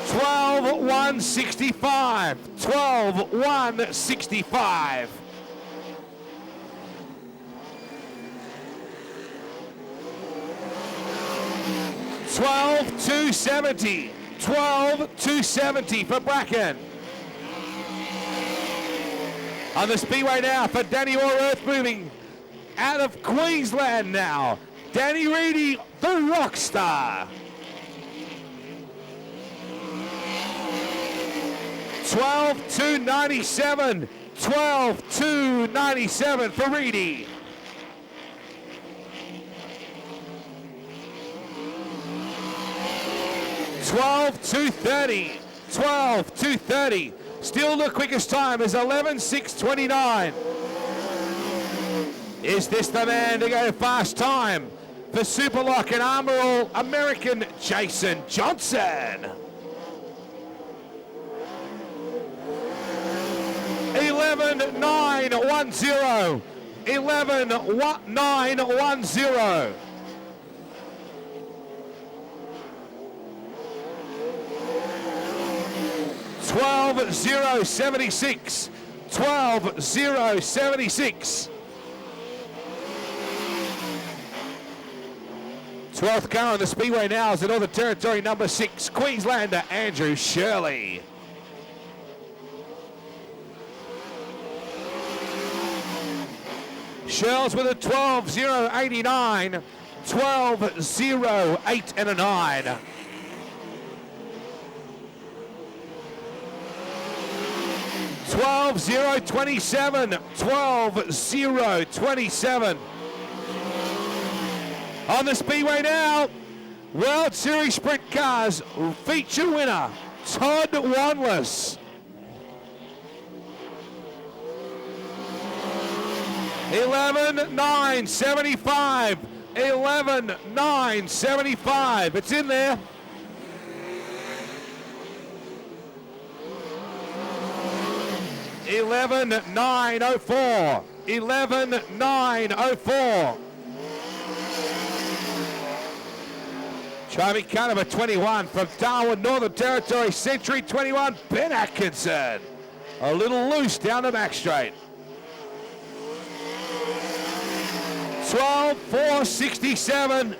$12,165. $12,165. $12,270. $12,270 for Bracken. On the speedway now for Danny Orr, Earth Moving out of Queensland now. Danny Reedy, the rock star. $12,297. $12,297 for Reedy. $12,230. $12,230. Still the quickest time is 11,629. Is this the man to go fast time for Superlock and Armor All American Jason Johnson? 11,910. 11,910. $12,076. $12,076. 12th car on the speedway now is the Northern Territory number 6, Queenslander Andrew Shirley. Shirls with a 12,089. 12,008 and a 9. $12,027. $12,027. On the speedway now, World Series Sprint Cars feature winner, Todd Wanless. $11,975. $11,975. It's in there. $11,904. $11,904. Driving car number 21 from Darwin, Northern Territory, Century 21, Ben Atkinson. A little loose down the back straight. 12,467.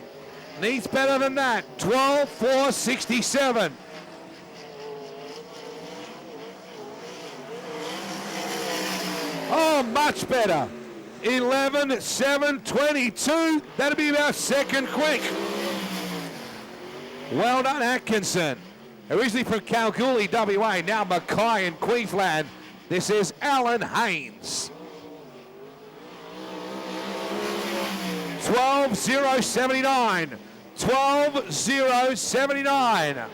Needs better than that. 12,467. Oh, much better. 11.722. That'll be about second quick. Well done, Atkinson. Originally from Kalgoorlie, WA, now Mackay in Queensland. This is Alan Haynes. 12.079. 12.079.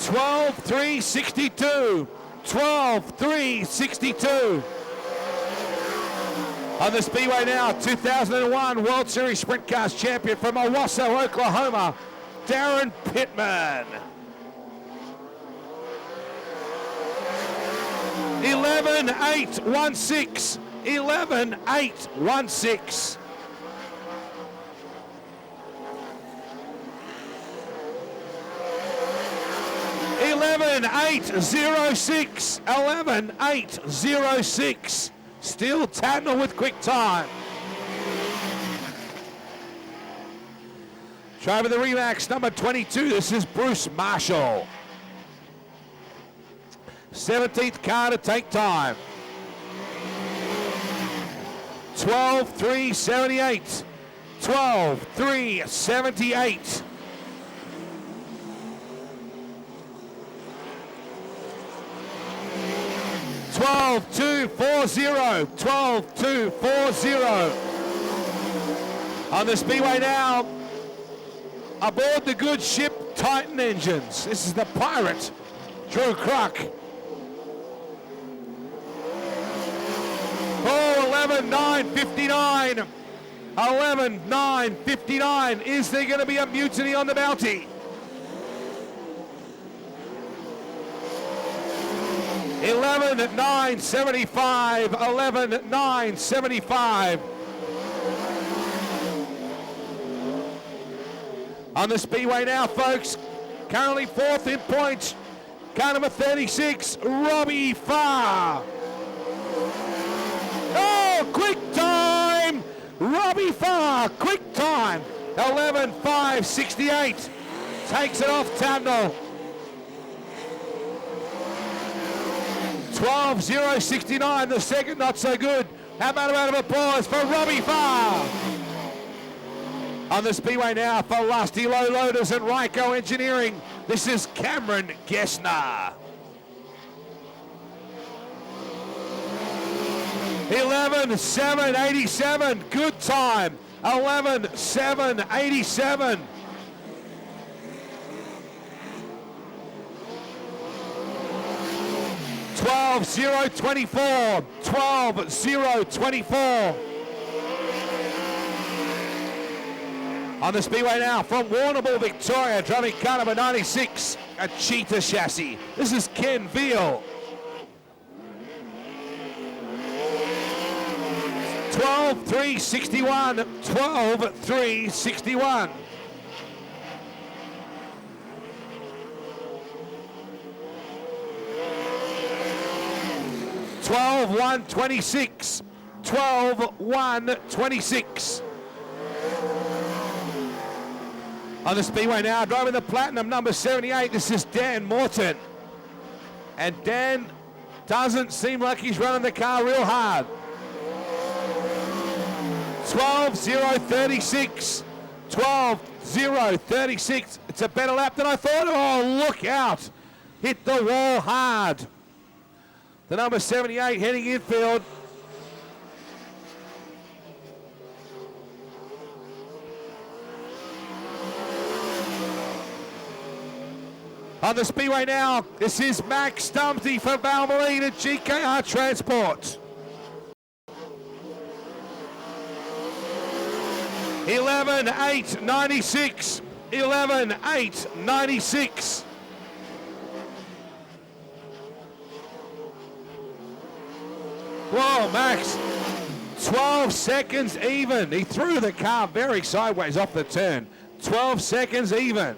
$12.362. $12.362. On the Speedway now, 2001 World Series Sprint Cars champion from Owasso, Oklahoma, Darren Pittman. 11.816. 11.816. $11.806. 11.806. Still Titman with quick time. Driver the Remax, number 22. This is Bruce Marshall. 17th car to take time. 12.378. 12.378. $12.240. 12.240. On the Speedway now, aboard the good ship Titan engines. This is the Pirate, Drew Crook. Oh, 11.959. 11.959. Is there going to be a mutiny on the Bounty? 11.975. 11.975. On the Speedway now, folks. Currently fourth in points. Car number 36, Robbie Farr. Oh, quick time! Robbie Farr, quick time. 11.568. Takes it off Titman. 12.069, the second not so good. How about a round of applause for Robbie Farr? On the Speedway now for Lusty Low Loaders and Ryco Engineering, this is Cameron Gessner. 11.787, good time. 11.787. $12.024. 12.024. On the Speedway now from Warrnambool, Victoria, driving car number 96, a Cheetah chassis. This is Ken Veal. 12.361. 12.361. $12.126. 12.126. On the Speedway now, driving the Platinum, number 78, this is Dan Morton. And Dan doesn't seem like he's running the car real hard. 12.036. 12.036. It's a better lap than I thought. Oh, look out. Hit the wall hard. The number 78 heading infield. On the Speedway now, this is Max Stumpty from Bamberry to GKR Transport. 11.896. 11.896. Whoa, Max. 12 seconds even. He threw the car very sideways off the turn. 12 seconds even.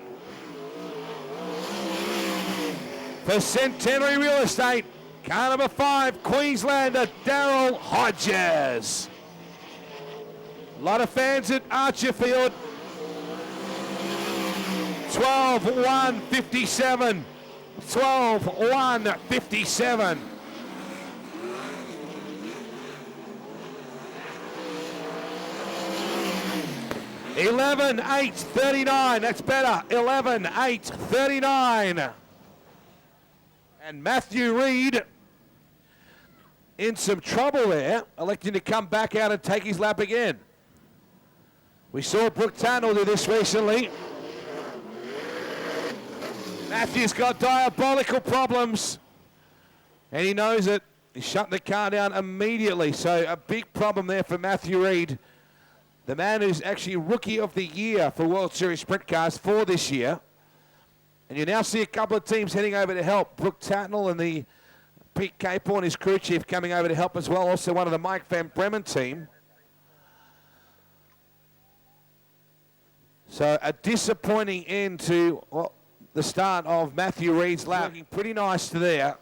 For Centenary Real Estate, car number 5, Queenslander Daryl Hodges. A lot of fans at Archerfield. 12:1:57. 12:1:57. 11:8:39. That's better. 11:8:39. And Matthew Reid in some trouble there, electing to come back out and take his lap again. We saw Brooke Tatnall do this recently. Matthew's got diabolical problems, and he knows it. He's shutting the car down immediately, so a big problem there for Matthew Reid, the man who's actually Rookie of the Year for World Series Sprint Cars for this year. And you now see a couple of teams heading over to help. Brooke Tatnall and the Pete Capehorn, his crew chief, coming over to help as well. Also one of the Mike Van Bremen team. So a disappointing end to the start of Matthew Reid's lap. Looking pretty nice there.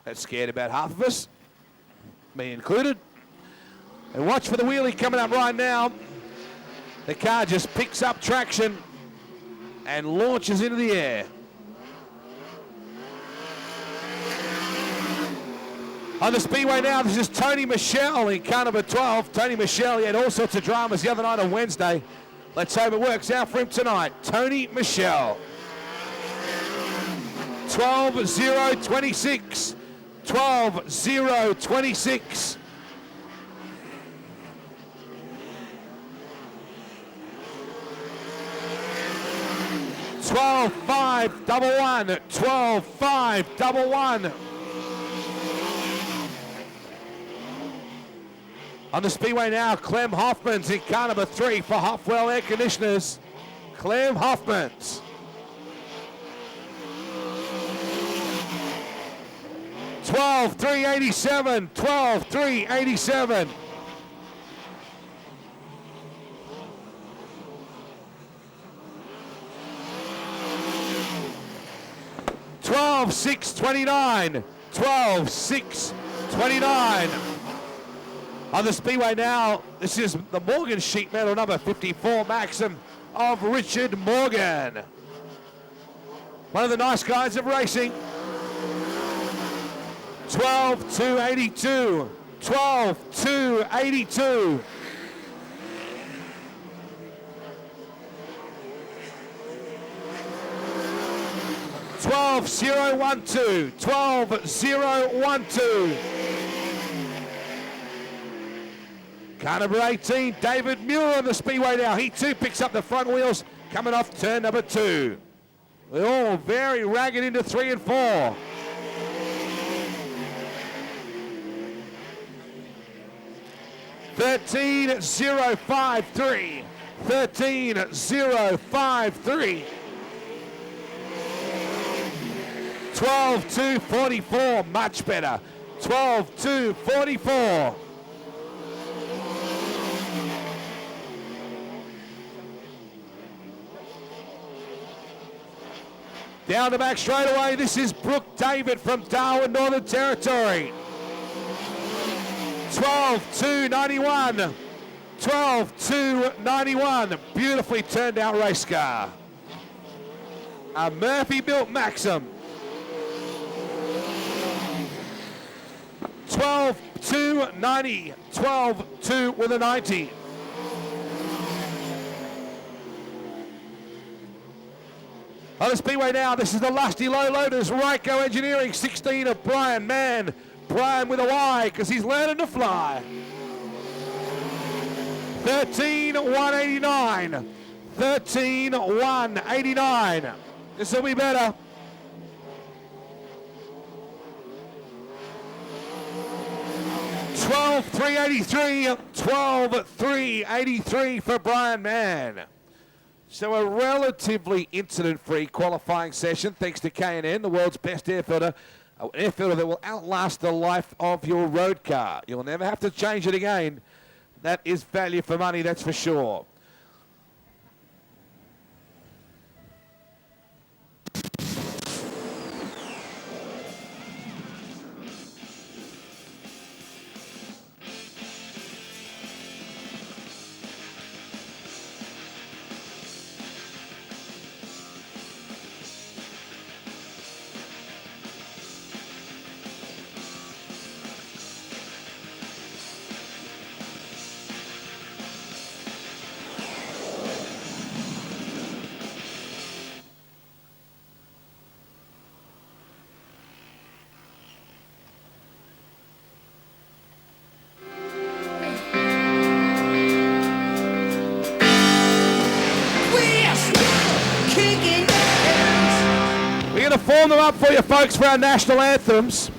That scared about half of us, me included. And watch for the wheelie coming up right now. The car just picks up traction and launches into the air. On the Speedway now, this is Tony Michelle in car number 12. Tony Michelle, he had all sorts of dramas the other night on Wednesday. Let's hope it works out for him tonight. Tony Michelle. 12:0:26. 12:0:26. $12,511. $12,511. On the Speedway now, Clem Hoffman's in car number 3 for Hoffwell Air Conditioners. Clem Hoffman's. 12:3:87. 12:3:87. $12,629. 12,629. On the Speedway now, this is the Morgan sheet metal number 54 Maxim of Richard Morgan. One of the nice guys of racing. 12,282. 12,282. $12,012. 12,012. Car number 18, David Muir on the Speedway now. He too picks up the front wheels coming off turn number 2. They're all very ragged into 3 and 4. $13,053. 13,053. 12,244. Much better. 12,244. Down the back straightaway, this is Brooke David from Darwin, Northern Territory. 12,291. 12,291. Beautifully turned out race car. A Murphy-built Maxim. 12,290. 12,2 with a 90. On the Speedway now, this is the Lusty Low Loaders, Ryco Engineering, 16 of Brian Mann. Brian with a Y, because he's learning to fly. 13,189. 13,189. This will be better. $12,383. 12,383 for Brian Mann. So a relatively incident-free qualifying session, thanks to K&N, the world's best air filter. An air filter that will outlast the life of your road car. You'll never have to change it again. That is value for money, that's for sure. form them up for you folks for our national anthems.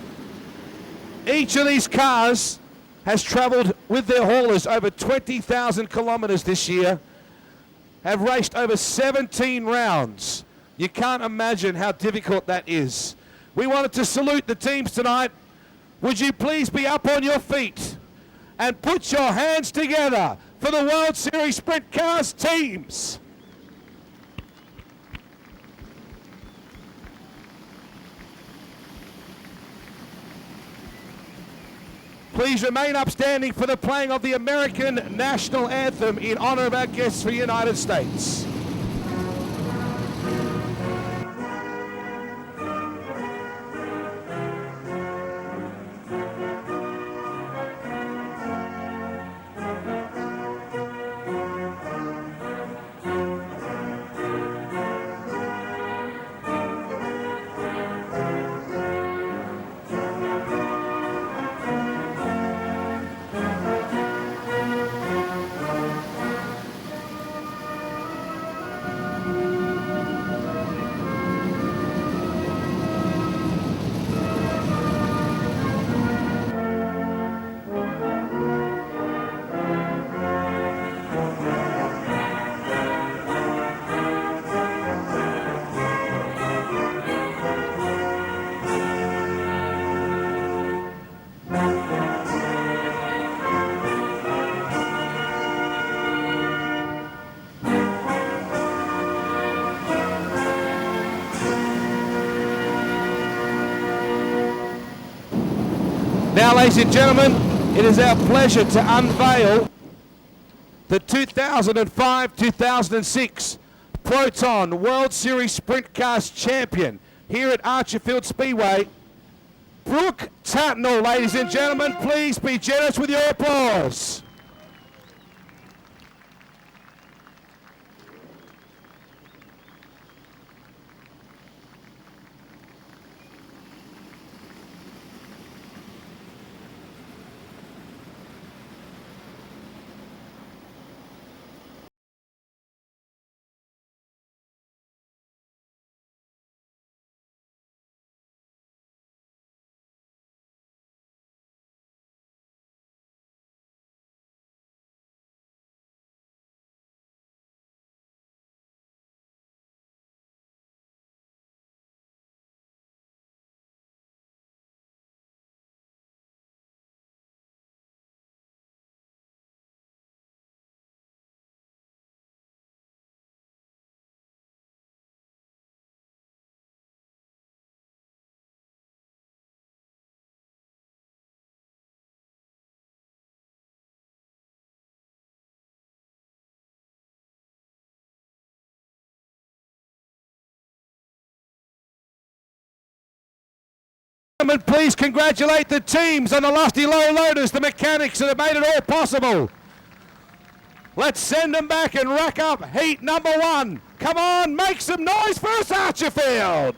Each of these cars has travelled with their haulers over 20,000 kilometres this year, have raced over 17 rounds. You can't imagine how difficult that is. We wanted to salute the teams tonight. Would you please be up on your feet and put your hands together for the World Series Sprint Cars teams? Please remain upstanding for the playing of the American National Anthem in honor of our guests for the United States. Now, ladies and gentlemen, it is our pleasure to unveil the 2005-2006 Proton World Series Sprint Cars champion here at Archerfield Speedway, Brooke Tatnall. Ladies and gentlemen, please be generous with your applause. Please congratulate the teams on the lusty low loaders, the mechanics that have made it all possible. Let's send them back and rack up heat number one. Come on, make some noise for us, Archerfield.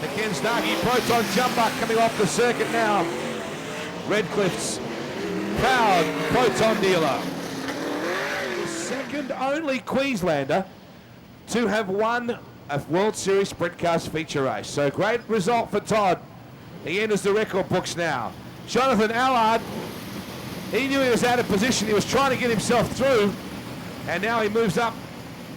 The Ken Starkey Proton jumper coming off the circuit now. Redcliffe's proud Proton dealer. Second only Queenslander to have won a World Series Sprint Cars feature race. So great result for Todd. He enters the record books now. Jonathan Allard, he knew he was out of position. He was trying to get himself through, and now he moves up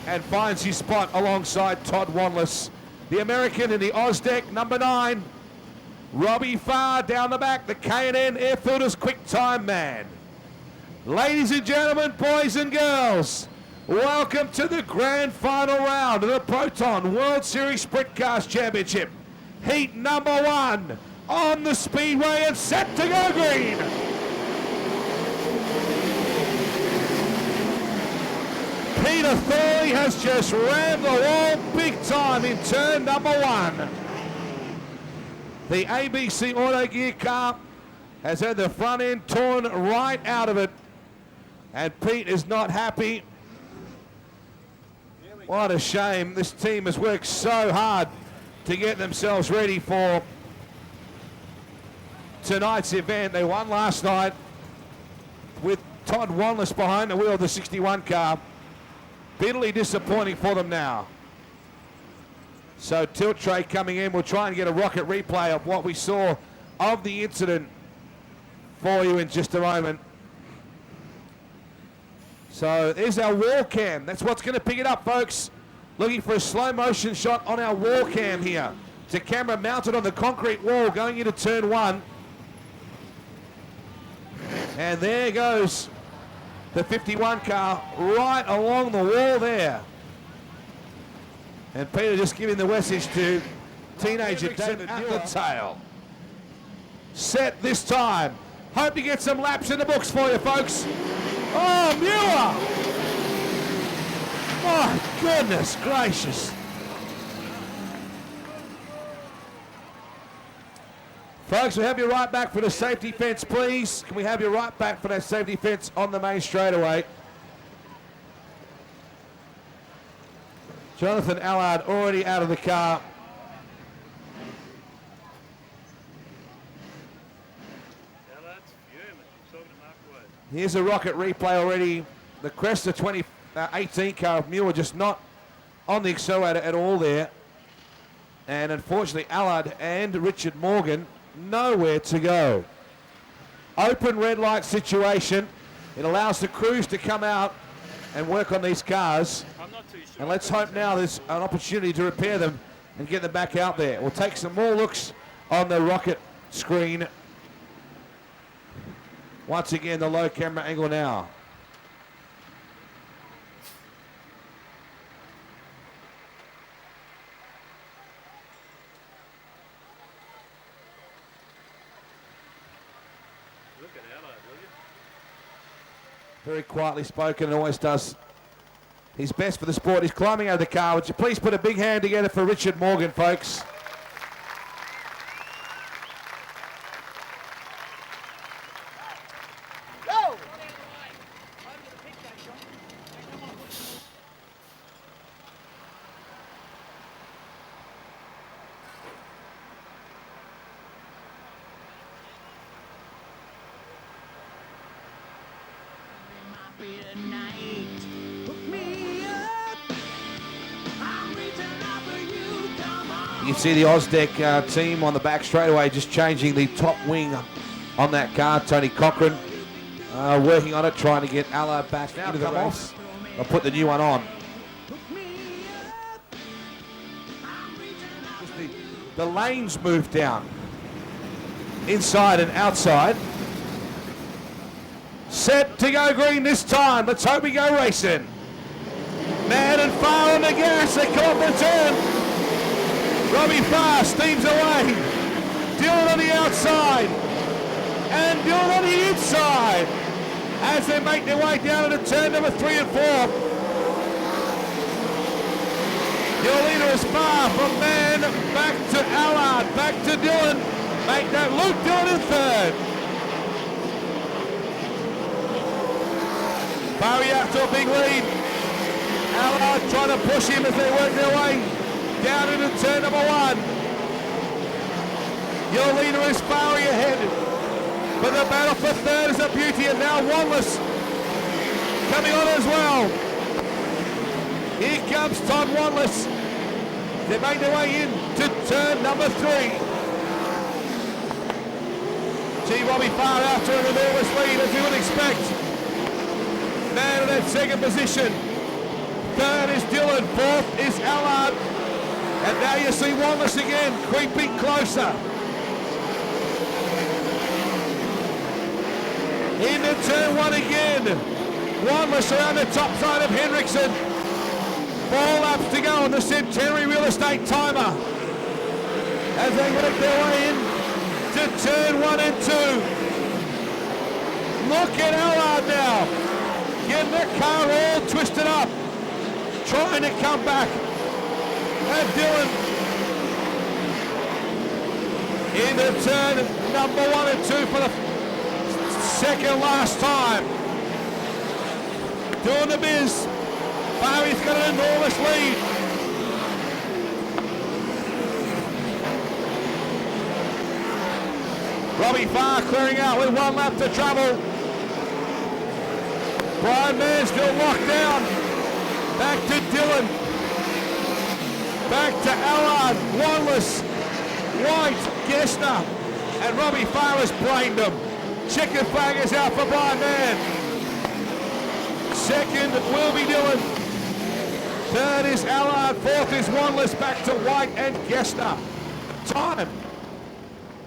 and finds his spot alongside Todd Wanless. The American in the Ozdeck, number 9. Robbie Farr down the back, the K&N Airfielders quick time man. Ladies and gentlemen, boys and girls, welcome to the grand final round of the Proton World Series Sprint Cars Championship. Heat number 1 on the speedway and set to go green. Peter Thorley has just rammed the wall big time in turn number 1. The ABC Auto Gear car has had the front end torn right out of it. And Pete is not happy. What a shame. This team has worked so hard to get themselves ready for tonight's event. They won last night with Todd Wanless behind the wheel of the 61 car. Bitterly disappointing for them now. So Tilt Tray coming in. We'll try and get a rocket replay of what we saw of the incident for you in just a moment. So there's our wall cam. That's what's going to pick it up, folks. Looking for a slow motion shot on our wall cam here. It's a camera mounted on the concrete wall going into turn 1. And there goes the 51 car right along the wall there. And Peter just giving the message to teenager David at the tail. Set this time. Hope you get some laps in the books for you, folks. Oh, Muir! My goodness gracious. Folks, we'll have you right back for the safety fence, please. Can we have you right back for that safety fence on the main straightaway? Jonathan Allard already out of the car. Here's a rocket replay already. The Cresta 2018 car of Muir just not on the accelerator at all there. And unfortunately, Allard and Richard Morgan nowhere to go. Open red light situation. It allows the crews to come out and work on these cars. And let's hope now there's an opportunity to repair them and get them back out there. We'll take some more looks on the rocket screen. Once again, the low camera angle now. Look at Allard, will you? Very quietly spoken and always does his best for the sport. He's climbing out of the car. Would you please put a big hand together for Richard Morgan, folks? You can see the Ozdeck team on the back straightaway just changing the top wing on that car. Tony Cochran working on it, trying to get Allard back into the race. I'll put the new one on. Just the lanes moved down. Inside and outside. Set to go green this time. Let's hope we go racing. Man and Farr on the gas. They come off the turn. Robbie Farr steams away. Dylan on the outside. And Dylan on the inside. As they make their way down into turn number 3 and 4. Your leader is Farr from Man back to Allard. Back to Dylan. Make that Luke Dylan in third. Barry after a big lead. Allard trying to push him as they work their way down into turn number 1. Your leader is Barry ahead. But the battle for third is a beauty, and now Wanless coming on as well. Here comes Todd Wanless. They make their way in to turn number 3. Gee, Robbie Farr after an enormous lead, as you would expect. Man in that second position. Third is Dylan. Fourth is Allard. And now you see Wanless again, creeping closer. Into turn 1 again. Wanless around the top side of Hendrickson. 4 laps to go on the Centenary Real Estate timer. As they work their way in to turn 1 and 2. Look at Allard now. Getting the car all twisted up. Trying to come back. And Dylan into turn number 1 and 2 for the second last time. Doing the biz. Barry's got an enormous lead. Robbie Farr clearing out with 1 lap to travel. Brian Mansfield locked down. Back to Dylan. Back to Allard, Wanless, White, Gessner, and Robbie Farr has blamed them. Checker flag is out for Brian Mann. Second will be Dylan. Third is Allard. Fourth is Wanless. Back to White and Gessner. Time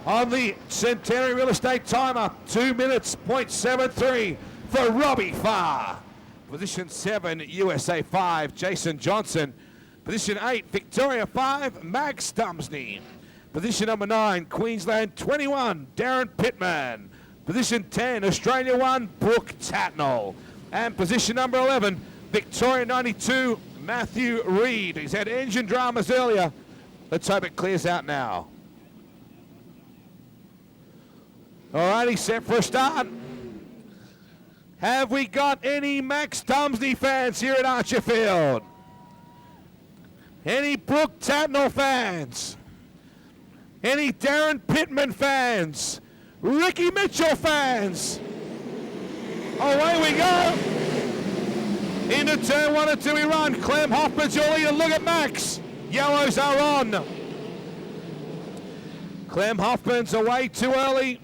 on the Centenary Real Estate timer, 2 minutes, .73 for Robbie Farr. Position 7, USA 5, Jason Johnson. Position 8, Victoria 5, Max Dumsney. Position number 9, Queensland 21, Darren Pittman. Position 10, Australia 1, Brooke Tatnall. And position number 11, Victoria 92, Matthew Reid. He's had engine dramas earlier. Let's hope it clears out now. All right, he's set for a start. Have we got any Max Dumsney fans here at Archerfield? Any Brooke Tatnall fans? Any Darren Pittman fans? Ricky Mitchell fans? Away we go. Into turn 1 and 2 we run. Clem Hoffman's your leader. Look at Max. Yellows are on. Clem Hoffman's away too early.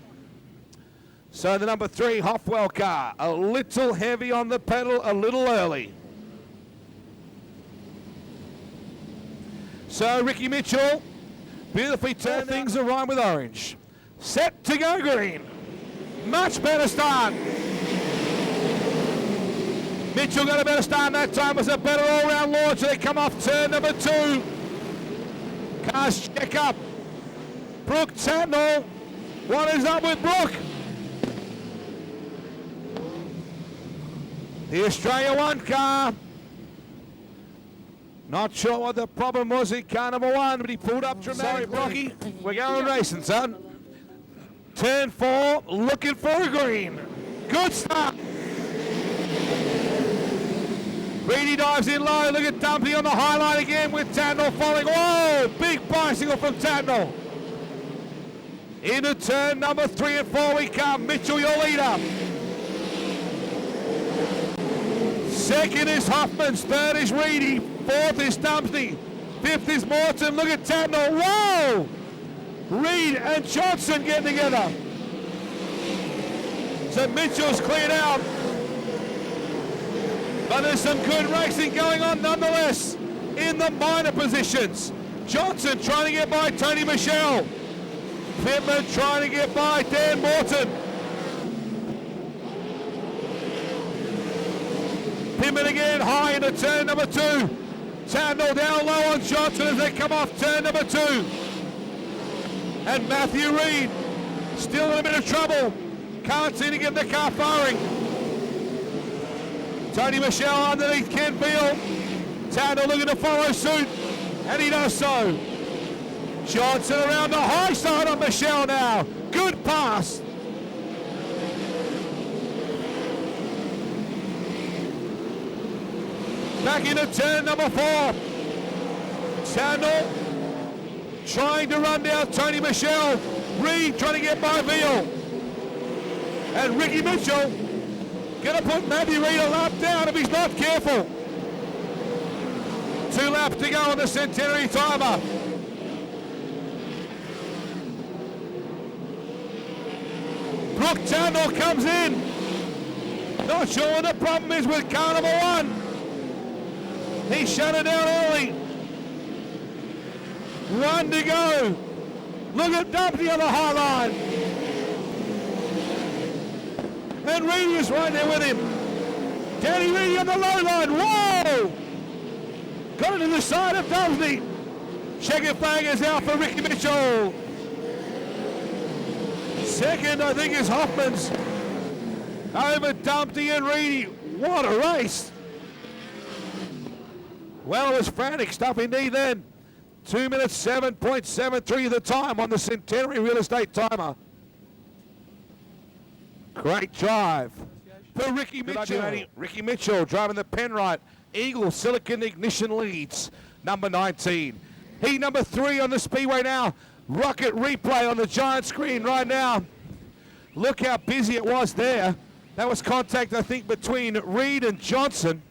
So the number 3 Hoffwell car, a little heavy on the pedal, a little early. So Ricky Mitchell, beautifully turned things around with orange. Set to go green. Much better start. Mitchell got a better start that time. It was a better all-round launch. They come off turn number 2. Cars check up. Brooke Tatnall. What is up with Brooke? The Australia 1 car. Not sure what the problem was in car number 1, but he pulled up dramatic. Sorry, Brocky. We're going racing, son. Turn 4, looking for a green. Good start. Reedy dives in low. Look at Dumpy on the highline again with Tatnall following. Whoa, big bicycle from Tatnall. Into turn number 3 and 4 we come. Mitchell, your leader. Second is Hoffman's. Third is Reedy. Fourth is Dumpsney. Fifth is Morton. Look at Tatnall. Whoa! Reed and Johnson getting together. So Mitchell's cleared out. But there's some good racing going on nonetheless in the minor positions. Johnson trying to get by Tony Michelle. Pittman trying to get by Dan Morton. Pittman again high into turn number 2. Tatnall down low on Johnson as they come off turn number 2. And Matthew Reid still in a bit of trouble. Can't seem to get the car firing. Tony Michelle underneath Ken Beale. Tatnall looking to follow suit, and he does so. Johnson around the high side on Michelle now. Good pass. Back into turn number 4. Tatnall trying to run down Tony Michelle. Reid trying to get by Beale. And Ricky Mitchell going to put Matthew Reid a lap down if he's not careful. 2 laps to go on the Centenary timer. Brooke Tatnall comes in. Not sure what the problem is with car number 1. He shut it down early. 1 to go. Look at Dumpty on the high line. And Reedy is right there with him. Danny Reedy on the low line. Whoa! Got it to the side of Dumpty. Checker flag is out for Ricky Mitchell. Second, I think, is Hoffman's. Over Dumpty and Reedy. What a race. Well, it was frantic stuff indeed then. 2 minutes 7.73 the time on the Centenary Real Estate timer. Great drive for Ricky Mitchell. Ricky Mitchell driving the Penrite Eagle Silicon Ignition leads. Number 19. Heat number 3 on the Speedway now. Rocket replay on the giant screen right now. Look how busy it was there. That was contact, I think, between Reed and Johnson.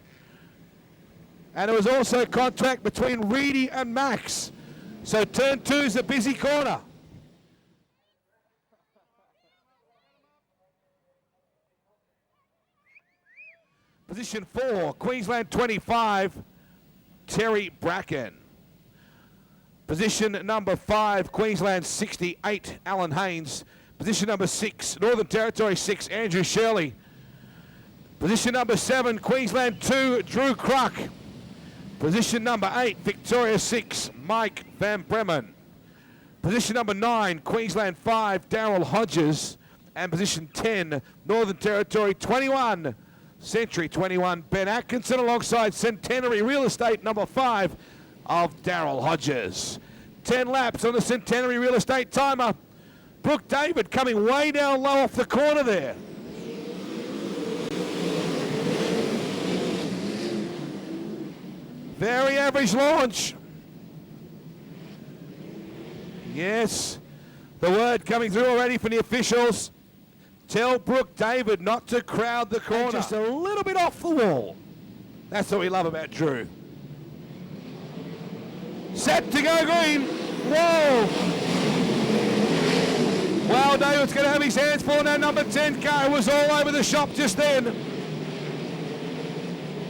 And it was also contact between Reedy and Max. So turn 2 is a busy corner. Position 4, Queensland 25, Terry Bracken. Position number 5, Queensland 68, Alan Haynes. Position number 6, Northern Territory 6, Andrew Shirley. Position number 7, Queensland 2, Drew Kruk. Position number 8, Victoria 6, Mike Van Bremen. Position number 9, Queensland 5, Daryl Hodges. And position 10, Northern Territory 21, Century 21, Ben Atkinson, alongside Centenary Real Estate number 5 of Daryl Hodges. 10 laps on the Centenary Real Estate timer. Brooke David coming way down low off the corner there. Very average launch. Yes, the word coming through already from the officials. Tell Brooke David not to crowd the corner. And just a little bit off the wall. That's what we love about Drew. Set to go green. Whoa. Well, David's going to have his hands full now. Number 10 car was all over the shop just then.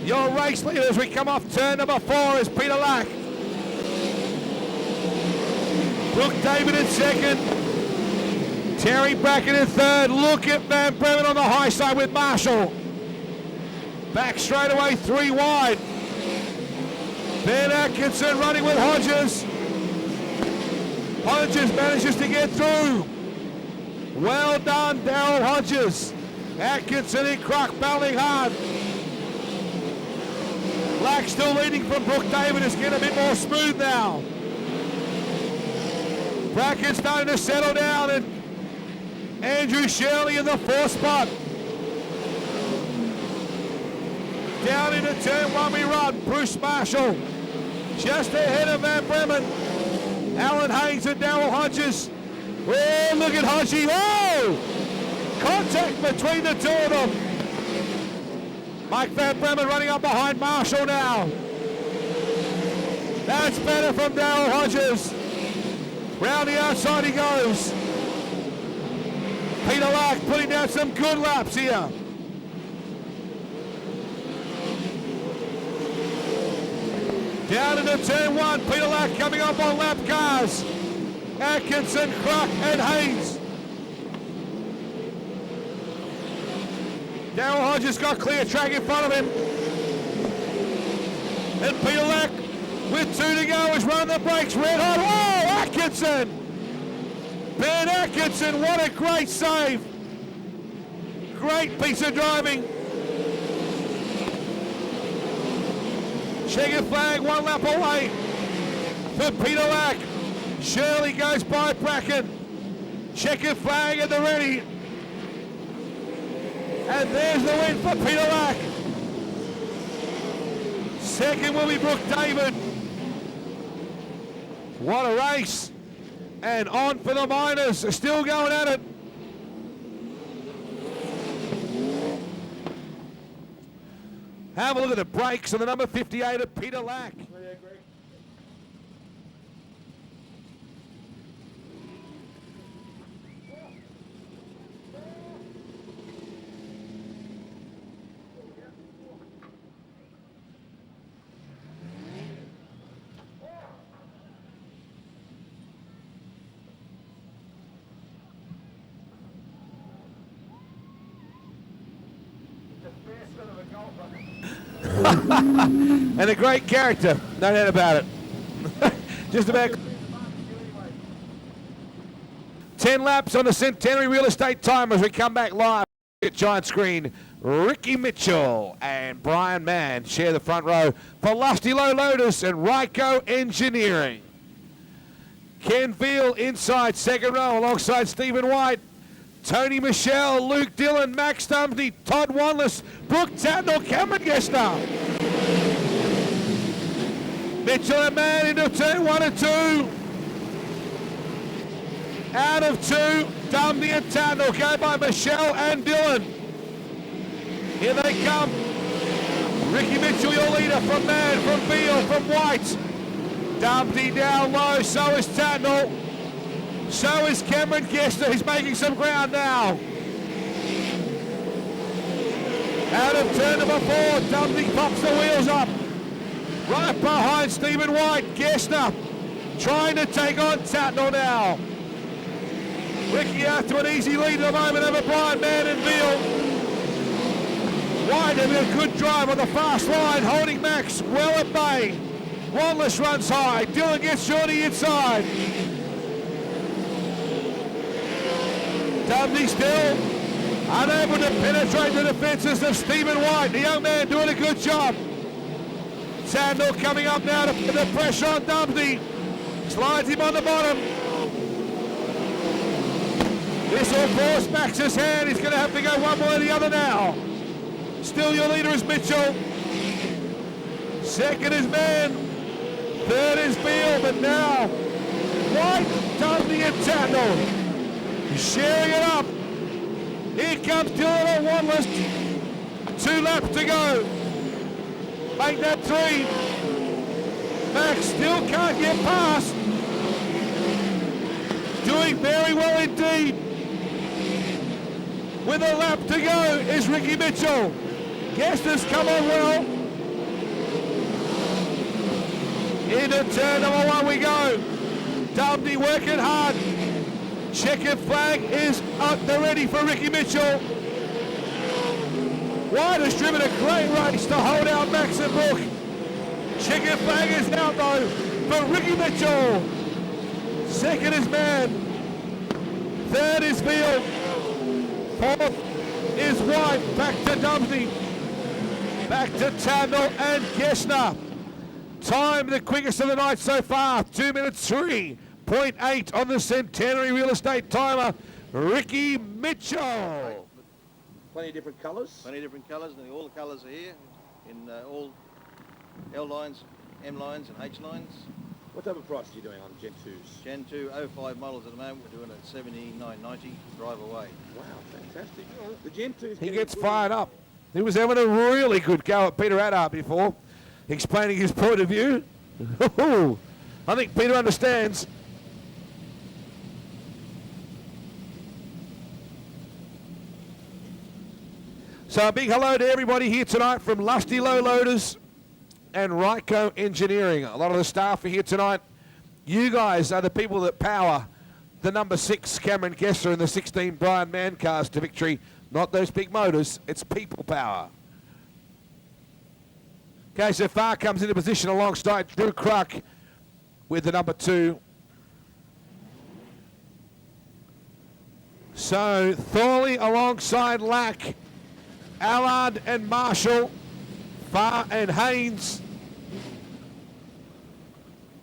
Your race leader as we come off turn number 4 is Peter Lack. Brooke David in second. Terry Bracken in third. Look at Van Bremen on the high side with Marshall. Back straight away, 3 wide. Ben Atkinson running with Hodges. Hodges manages to get through. Well done, Daryl Hodges. Atkinson and Kruk battling hard. Black still leading from Brooke David. It's getting a bit more smooth now. Bracken's starting to settle down, and Andrew Shirley in the 4th spot. Down into turn 1 we run. Bruce Marshall just ahead of Van Bremen. Alan Haynes and Daryl Hodges. Oh, look at Hodgie. Oh! Contact between the 2 of them. Mike Van Bremen running up behind Marshall now. That's better from Daryl Hodges. Round the outside he goes. Peter Lack putting down some good laps here. Down into turn 1, Peter Lack coming up on lap cars. Atkinson, Kruk and Haynes. Daryl Hodges got clear track in front of him. And Peter Lack with 2 to go is running the brakes red hot. Oh, Atkinson! Ben Atkinson, what a great save. Great piece of driving. Checkered flag 1 lap away for Peter Lack. Shirley goes by Bracken. Checkered flag at the ready. And there's the win for Peter Lack. Second will be Brooke David. What a race. And on for the Miners. They're still going at it. Have a look at the brakes on the number 58 of Peter Lack. And a great character, no doubt about it. Just about 10 laps on the Centenary Real Estate time as we come back live at giant screen. Ricky Mitchell and Brian Mann share the front row for Lusty Low Lotus and Ryco Engineering. Ken Veal inside second row alongside Stephen White. Tony Michelle, Luke Dillon, Max Dumpney, Todd Wanless, Brooke Tatnell, Cameron Gester. Mitchell and Mann into turn 1 and 2. Out of 2, Dumpney and Tatnell go by Michelle and Dillon. Here they come. Ricky Mitchell, your leader, from Mann, from Beale, from White. Dubney down low, so is Tatnall. So is Cameron Gester, he's making some ground now. Out of turn number 4, Dubney pops the wheels up. Right behind Stephen White, Gester trying to take on Tatnall now. Ricky after an easy lead at the moment over Brian Mann and Beale. White having a good drive on the fast line, holding Max well at bay. Wanless runs high, Dylan gets you on the inside. Dubney still unable to penetrate the defences of Stephen White. The young man doing a good job. Tatnall coming up now to put the pressure on Dubney. Slides him on the bottom. This will force Max's hand. He's going to have to go one way or the other now. Still your leader is Mitchell. Second is Mann. Third is Beale, but now White, Dubney and Tatnall sharing it up. Here comes Dylan on Wanless. 2 laps to go. Make that 3. Max still can't get past. Doing very well indeed. With a lap to go is Ricky Mitchell. Gester's come on well. Into turn number 1 we go. Dubney working hard. Checkered flag is up there ready for Ricky Mitchell. White has driven a great race to hold out Max and Brook. Checkered flag is out though for Ricky Mitchell. Second is Mann. Third is Beale. Fourth is White. Back to Dubney. Back to Tatnall and Gessner. Time the quickest of the night so far. 2 minutes 3.8 on the Centenary Real Estate timer. Ricky Mitchell. Plenty of different colours. Plenty of different colours, and all the colours are here in all L lines, M lines and H lines. What type of price are you doing on Gen 2s? Gen 2 05 models at the moment, we're doing it at $79.90 drive away. Wow, fantastic. The Gen 2s... He gets fired up. He was having a really good go at Peter Adar before, explaining his point of view. I think Peter understands. So a big hello to everybody here tonight from Lusty Low Loaders and Ryco Engineering. A lot of the staff are here tonight. You guys are the people that power the number 6 Cameron Gester and the 16 Brian Mann cars to victory. Not those big motors, it's people power. Okay, so Far comes into position alongside Drew Kruk with the number 2. So Thorley alongside Lack, Allard and Marshall, Farr and Haynes.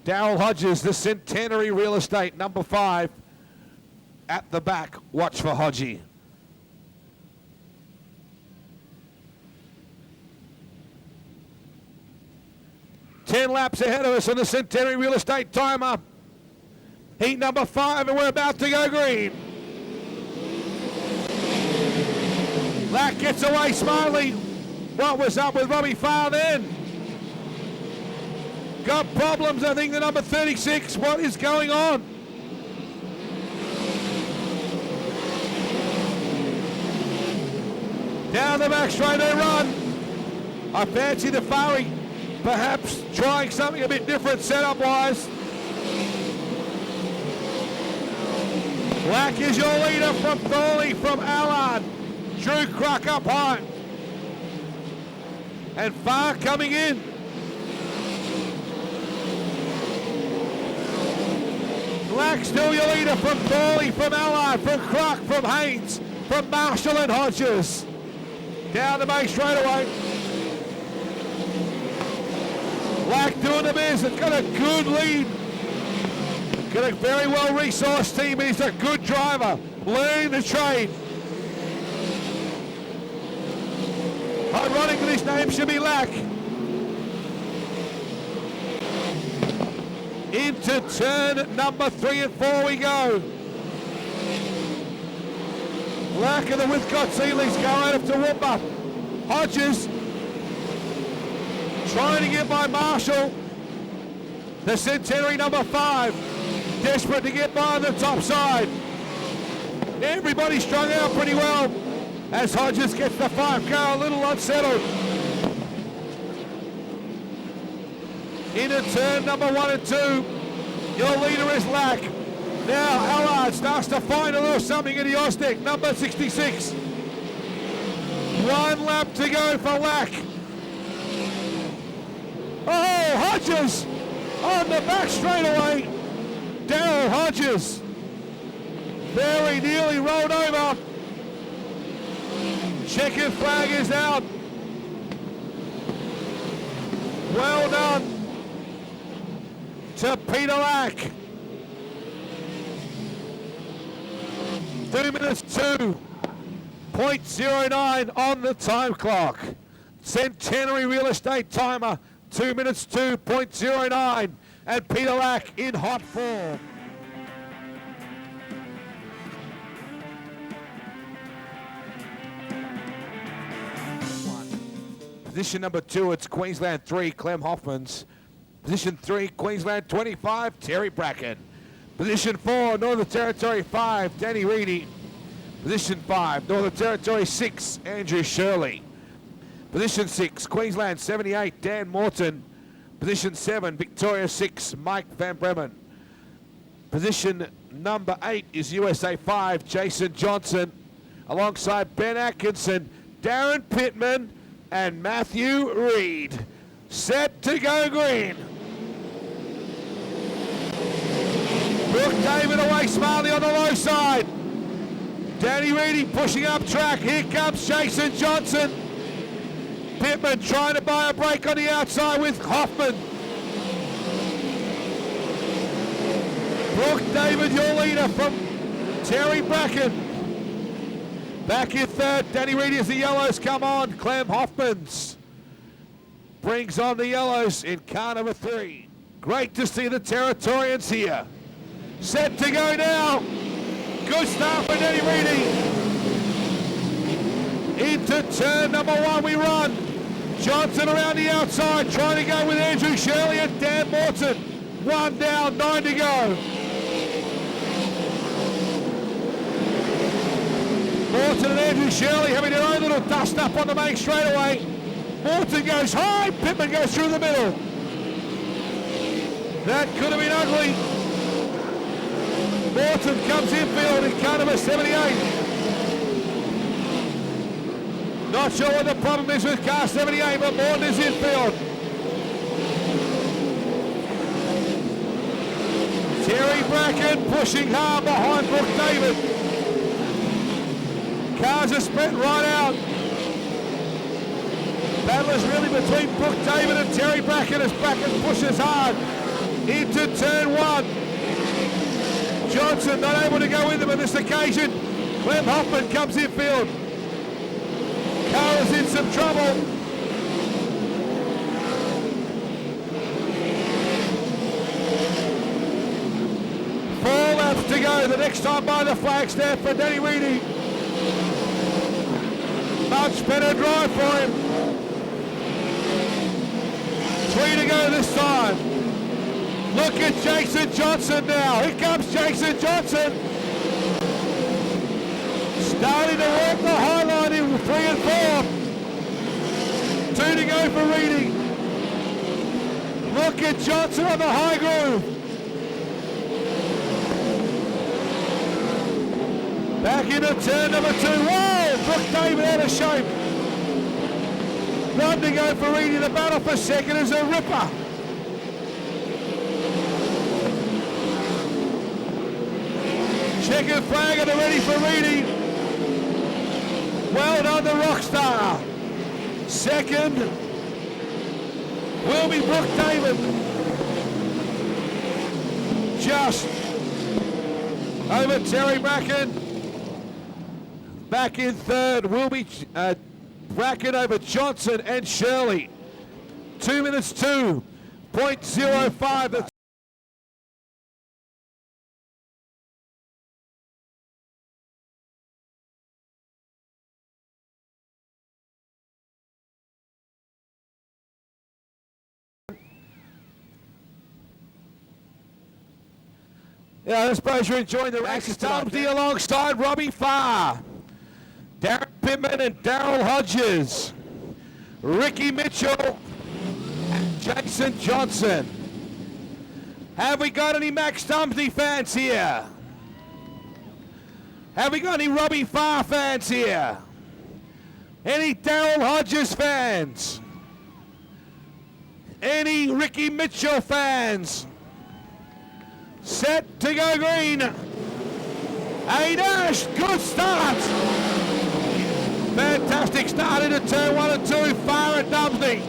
Darryl Hodges, the Centenary Real Estate, number 5, at the back. Watch for Hodgie. Ten laps ahead of us on the Centenary Real Estate timer. Heat number 5, and we're about to go green. Lack gets away smartly. What was up with Robbie Farr then? Got problems, I think, the number 36. What is going on? Down the back straight they run. I fancy the Farry perhaps trying something a bit different setup-wise. Black is your leader from Thorley, from Allard. Drew Kruk up high. And Farr coming in. Black still your leader from Thorley, from Allard, from Kruk, from Haynes, from Marshall and Hodges. Down the main straightaway. Black doing the business, got a good lead. Got a very well-resourced team, and he's a good driver, learning the trade. Ironically, his name should be Lack. Into turn number 3 and 4 we go. Lack and the Withcott Seelings go out of Toowoomba. Hodges trying to get by Marshall. The Centenary number 5, desperate to get by on the top side. Everybody strung out pretty well as Hodges gets the 5 car a little unsettled. Into turn number 1 and 2. Your leader is Lack. Now Allard starts to find a little something in the Ozdeck, number 66. 1 lap to go for Lack. Oh, Hodges on the back straightaway. Daryl Hodges very nearly rolled over. Checkered flag is out. Well done to Peter Lack. 2 minutes 2.09 on the time clock. Centenary Real Estate timer, 2 minutes 2.09, and Peter Lack in hot form. Position number 2, it's Queensland 3, Clem Hoffmans. Position 3, Queensland 25, Terry Bracken. Position 4, Northern Territory 5, Danny Reedy. Position 5, Northern Territory 6, Andrew Shirley. Position 6, Queensland 78, Dan Morton. Position 7, Victoria 6, Mike Van Bremen. Position number 8 is USA 5, Jason Johnson, alongside Ben Atkinson, Darren Pittman, and Matthew Reed. Set to go green. Brooke David away smartly on the low side. Danny Reedy pushing up track. Here comes Jason Johnson. Pittman trying to buy a break on the outside with Hoffman. Brooke David, your leader from Terry Bracken. Back in third, Danny Reedy as the yellows come on. Clem Hoffmans brings on the yellows in car number 3. Great to see the Territorians here. Set to go now. Good start for Danny Reedy. Into turn number 1 we run. Johnson around the outside trying to go with Andrew Shirley and Dan Morton. 1 down, 9 to go. Morton and Andrew Shirley having their own little dust up on the main straightaway. Morton goes high, Pittman goes through the middle. That could have been ugly. Morton comes infield in car number 78. Not sure what the problem is with car 78, but Morton is infield. Terry Bracken pushing hard behind Brooke David. Cars are spread right out. Battle is really between Brooke David and Terry Bracken as Bracken pushes hard into turn 1. Johnson not able to go with them on this occasion. Clem Hoffman comes infield. Car is in some trouble. Four laps to go. The next time by the flag stand for Danny Reedy. Much better drive for him. 3 to go this time. Look at Jason Johnson now. Here comes Jason Johnson. Starting to work the high line in 3 and 4. 2 to go for Reedy. Look at Johnson on the high groove. Back into turn number 2. Whoa! Brooke David out of shape. 1 to go for Reedy. The battle for second is a ripper. Checkered flag and they're ready for Reedy. Well done, the Rockstar. Second will be Brooke David. Just over Terry Bracken. Back in third will be Bracken over Johnson and Shirley. 2 minutes 2.05. Yeah, I suppose you're enjoying the race. Tumsey alongside Robbie Farr, Darren Pittman and Daryl Hodges, Ricky Mitchell and Jason Johnson. Have we got any Max Tumsey fans here? Have we got any Robbie Farr fans here? Any Daryl Hodges fans? Any Ricky Mitchell fans? Set to go green. A dash, good start. Fantastic start into turn 1 and 2, Farr and Tumsey.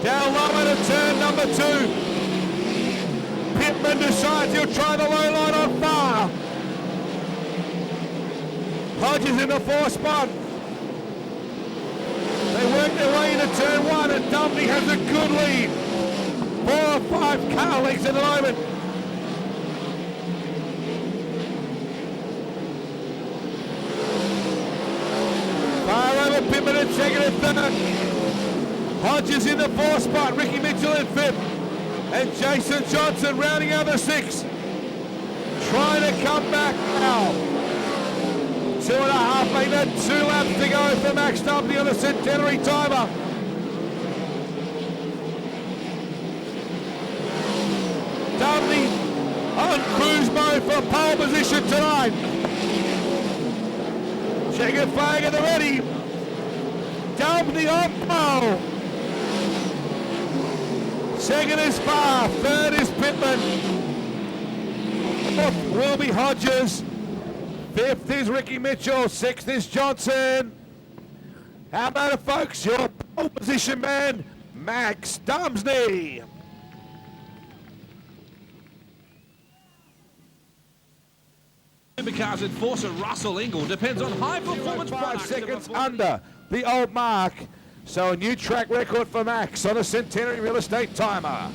Down low into turn number 2. Pittman decides he'll try the low line on Farr. Hodges in the 4th spot. They work their way into turn 1 and Tumsey has a good lead. 4 or 5 car lengths at the moment. Farr over Pittman in 2nd and 3rd. Hodges in the 4th spot. Ricky Mitchell in 5th. And Jason Johnson rounding out the 6th. Trying to come back now. 2.5, make that 2 laps to go for Max Tumsey on a centenary timer. Tumsey on cruise mode for pole position tonight. Checkered flag at the ready. Tumsey on pole. 2nd is Farr, 3rd is Pittman. 4th will be Hodges. 5th is Ricky Mitchell, 6th is Johnson. How about it, folks? Your pole position man, Max Tumsey. Supercars enforcer Russell Ingall depends on high performance 5 seconds under the old mark. So a new track record for Max on a centenary real estate timer.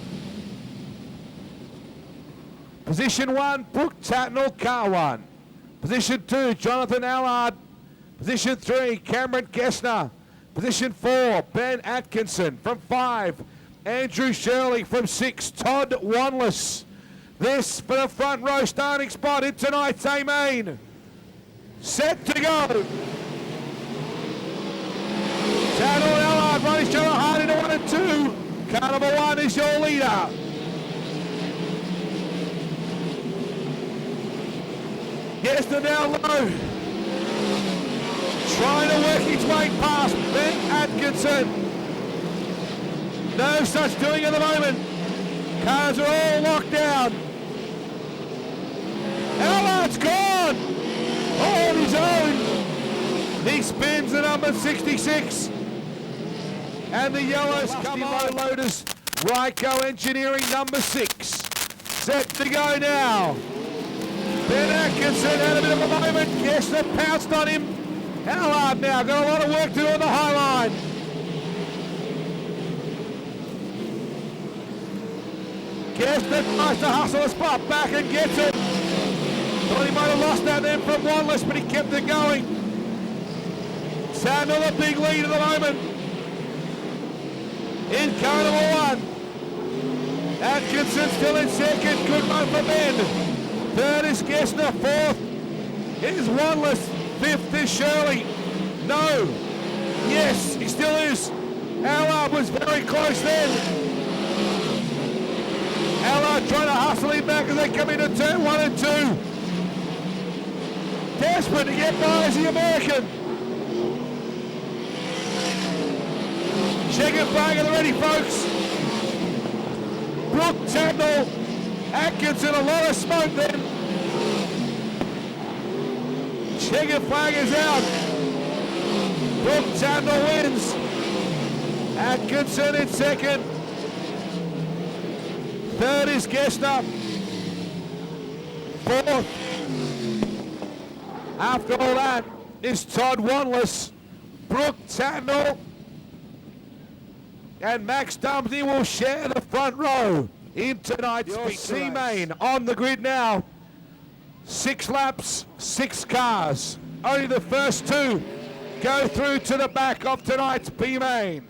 Position 1, Brooke Tatnall, car 1. Position 2, Jonathan Allard. Position 3, Cameron Gessner. Position 4, Ben Atkinson. From 5, Andrew Shirley. From 6, Todd Wanless. This for the front row starting spot in tonight's A-Main. Set to go. Tatnall and Allard run each other hard into 1 and 2. Car number 1 is your leader. Gessner down low. Trying to work his way past Ben Atkinson. No such doing at the moment. Cars are all locked down. Allard's gone. All on his own. He spins the number 66. And the yellows come on. Lotus, Ryco Engineering number 6. Set to go now. Ben Atkinson had a bit of a moment. Gessner pounced on him. Allard now got a lot of work to do on the high line. Gessner tries to hustle a spot back and gets it. Thought he might have lost that then from Wanless, but he kept it going. Tatnall a big lead at the moment. In car number 1. Atkinson still in 2nd. Good run for Ben. 3rd is Gessner. 4th is Wanless. 5th is Shirley. No. Yes, he still is. Allard was very close then. Allard trying to hustle him back as they come into turn 1 and 2. Desperate to get by as the American. Checkered flag at the ready, folks. Brooke Tatnall, Atkinson, a lot of smoke then. Checkered flag is out. Brooke Tatnall wins. Atkinson in 2nd. 3rd is Gessner. 4th, after all that, is Todd Wanless. Brooke Tatnall and Max Tumsey will share the front row in tonight's C-Main. On the grid now. 6 laps, 6 cars. Only the first 2 go through to the back of tonight's B-Main.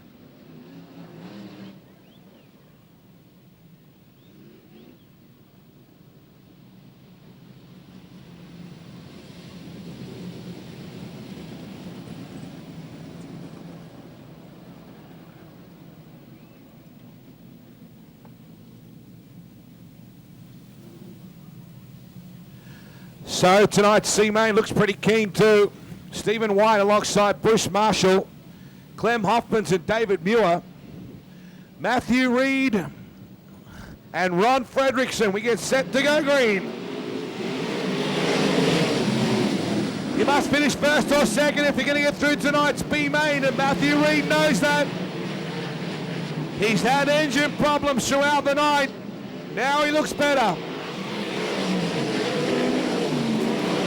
So tonight, C-Main looks pretty keen too. Stephen White alongside Bruce Marshall, Clem Hoffmans and David Muir, Matthew Reid and Ron Fredrickson. We get set to go green. You must finish first or second if you're going to get through tonight's B-Main, and Matthew Reid knows that. He's had engine problems throughout the night. Now he looks better.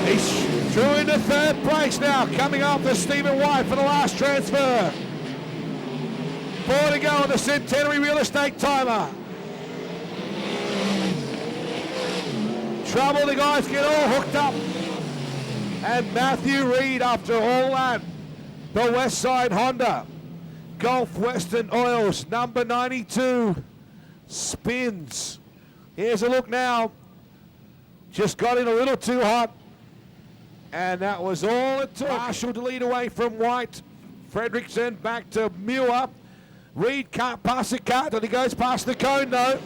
He's through into third place now, coming after Stephen White for the last transfer. 4 to go on the Centenary Real Estate timer. Trouble, the guys get all hooked up. And Matthew Reid, after all that, the Westside Honda, Gulf Western Oils, number 92, spins. Here's a look now. Just got in a little too hot. And that was all it took. Marshall to lead away from White. Fredrickson back to Muir. Reid can't pass the car till he goes past the cone though.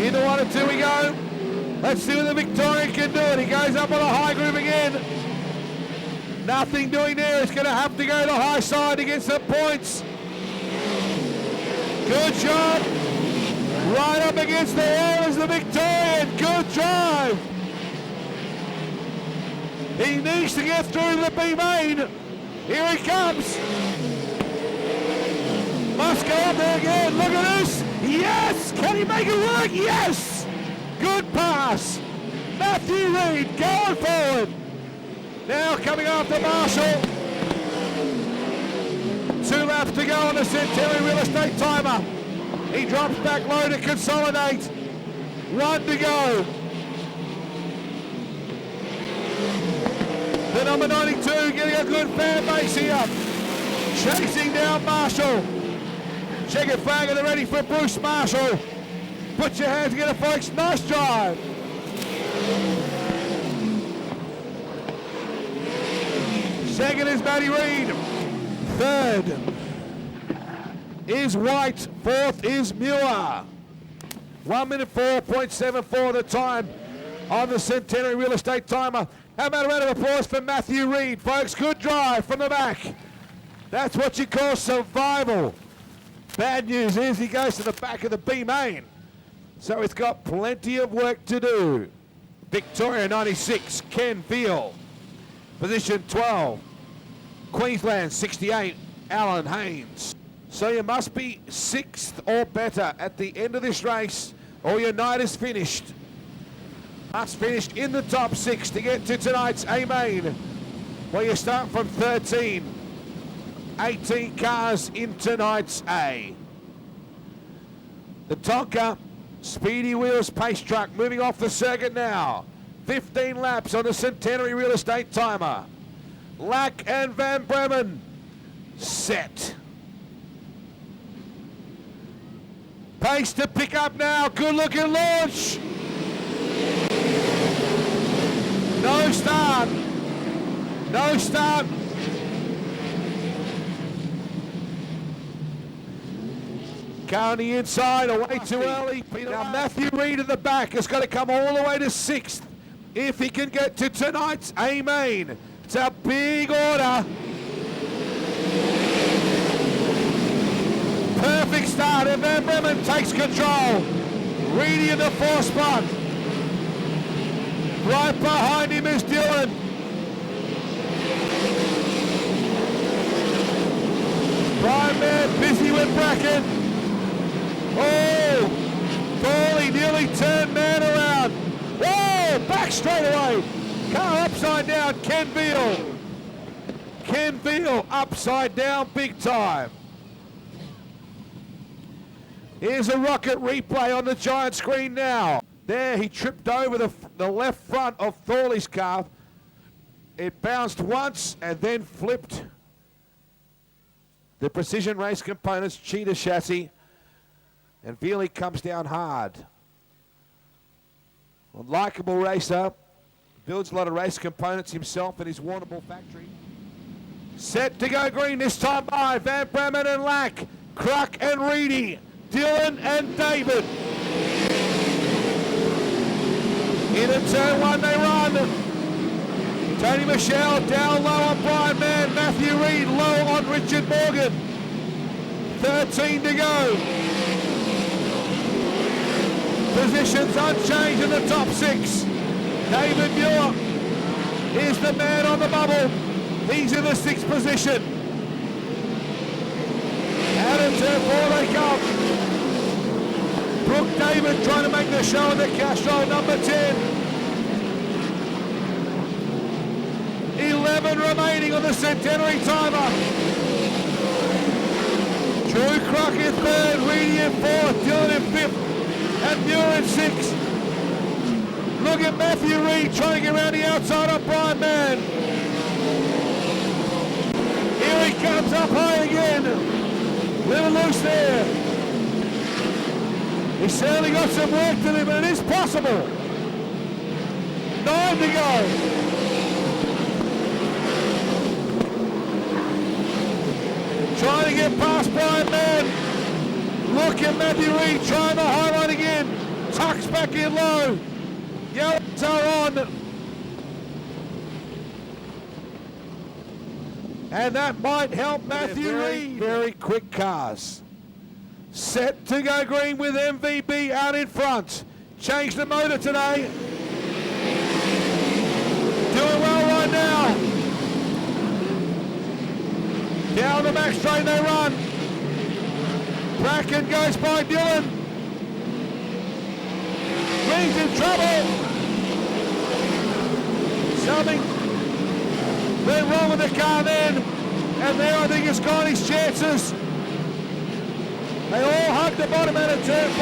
Into 1 and 2 we go. Let's see what the Victorian can do it. He goes up on a high groove again. Nothing doing there. He's going to have to go to the high side to get some points. Good job. Right up against the wall is the Victorian. Good drive. He needs to get through the B-Main. Here he comes. Must go up there again. Look at this. Yes. Can he make it work? Yes. Good pass. Matthew Reid going forward. Now coming after Marshall. 2 laps to go on the Centenary Real Estate timer. He drops back low to consolidate. 1 to go. The number 92 getting a good fan base here. Chasing down Marshall. Checker flag and they're ready for Bruce Marshall. Put your hands together, folks. Nice drive. Second is Matty Reid. Third is White. Fourth is Muir. 1 minute 4.74 the time on the Centenary Real Estate timer. How about a round of applause for Matthew Reid, folks? Good drive from the back. That's what you call survival. Bad news is he goes to the back of the B-Main. So he's got plenty of work to do. Victoria 96, Ken Veal. Position 12. Queensland 68, Alan Haynes. So you must be 6th or better at the end of this race, or your night is finished. Must finish in the top 6 to get to tonight's A-Main, where you start from 13. 18 cars in tonight's A. The Tonka Speedy Wheels pace truck moving off the circuit now. 15 laps on the Centenary Real Estate timer. Lack and Van Bremen set. Pace to pick up now. Good looking launch. No start. No start. Car on the inside, away too early. Now Matthew Reid at the back has got to come all the way to 6th if he can get to tonight's A-Main. It's a big order. Perfect start, and Van Bremen takes control. Reedy in the 4th spot. Right behind him is Dylan. Prime Man busy with Bracken. Oh, Thorley nearly turned man around. Whoa, back straight away. Car upside down, Ken Veal. Ken Veal upside down big time. Here's a rocket replay on the giant screen now. There, he tripped over the left front of Thorley's car. It bounced once and then flipped the Precision Race Components cheetah chassis. And Veely comes down hard. A likeable racer. Builds a lot of race components himself at his Warrnambool factory. Set to go green this time by Van Bremen and Lack. Cruck and Reedy. Dylan and David. Into turn one they run. Tony Michelle down low on Brian Mann. Matthew Reid low on Richard Morgan. 13 to go. Positions unchanged in the top 6. David Muir is the man on the bubble. He's in the 6th position. Out of turn 4 they come. Brooke David trying to make the show in the Castrol, number 10. 11 remaining on the centenary timer. Drew Crocker in 3rd, Reedy in 4th, Dillon in 5th, and Muir in 6th. Look at Matthew Reid trying to get around the outside of Brian Mann. Here he comes up high again. Little loose there. He's certainly got some work to do, but it is possible. 9 to go. Trying to get past Brian Mann. Look at Matthew Reid trying the high line again. Tucks back in low. Yellows are on. And that might help Matthew Reid. Very quick cars. Set to go green with MVP out in front. Changed the motor today. Doing well right now. Down the back straight they run. Bracken goes by Dillon. Reid's in trouble. Something went wrong with the car then. And there I think it's gone his chances. They all hug the bottom out of turn 4.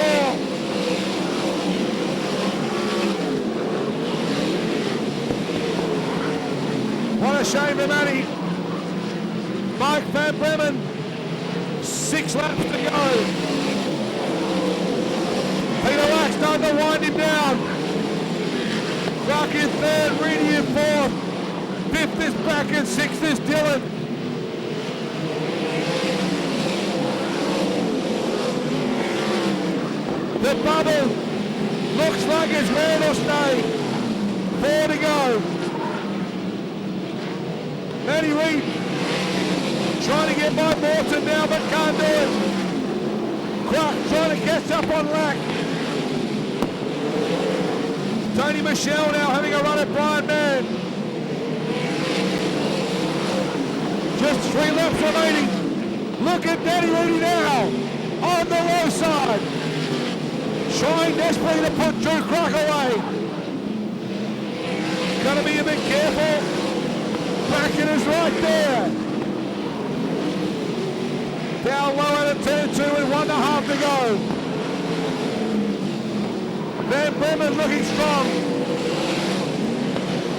What a shame for Matty. Mike Van Bremen, 6 laps to go. Peter Lack starting to wind him down. Rock in 3rd, Reedy in 4th. 5th is Bracken, 6th is Dillon. The bubble looks like it's where it'll stay. 4 to go. Matty Reid trying to get by Morton now, but can't do it. Clark trying to catch up on Lack. Tony Michelle now having a run at Brian Mann. Just 3 laps remaining. Look at Danny Reedy now on the low side. Trying desperately to put Drew Crocker away. Got to be a bit careful. Bracken is right there. Down low out of turn 2 with 1.5 to go. Van Bremen looking strong.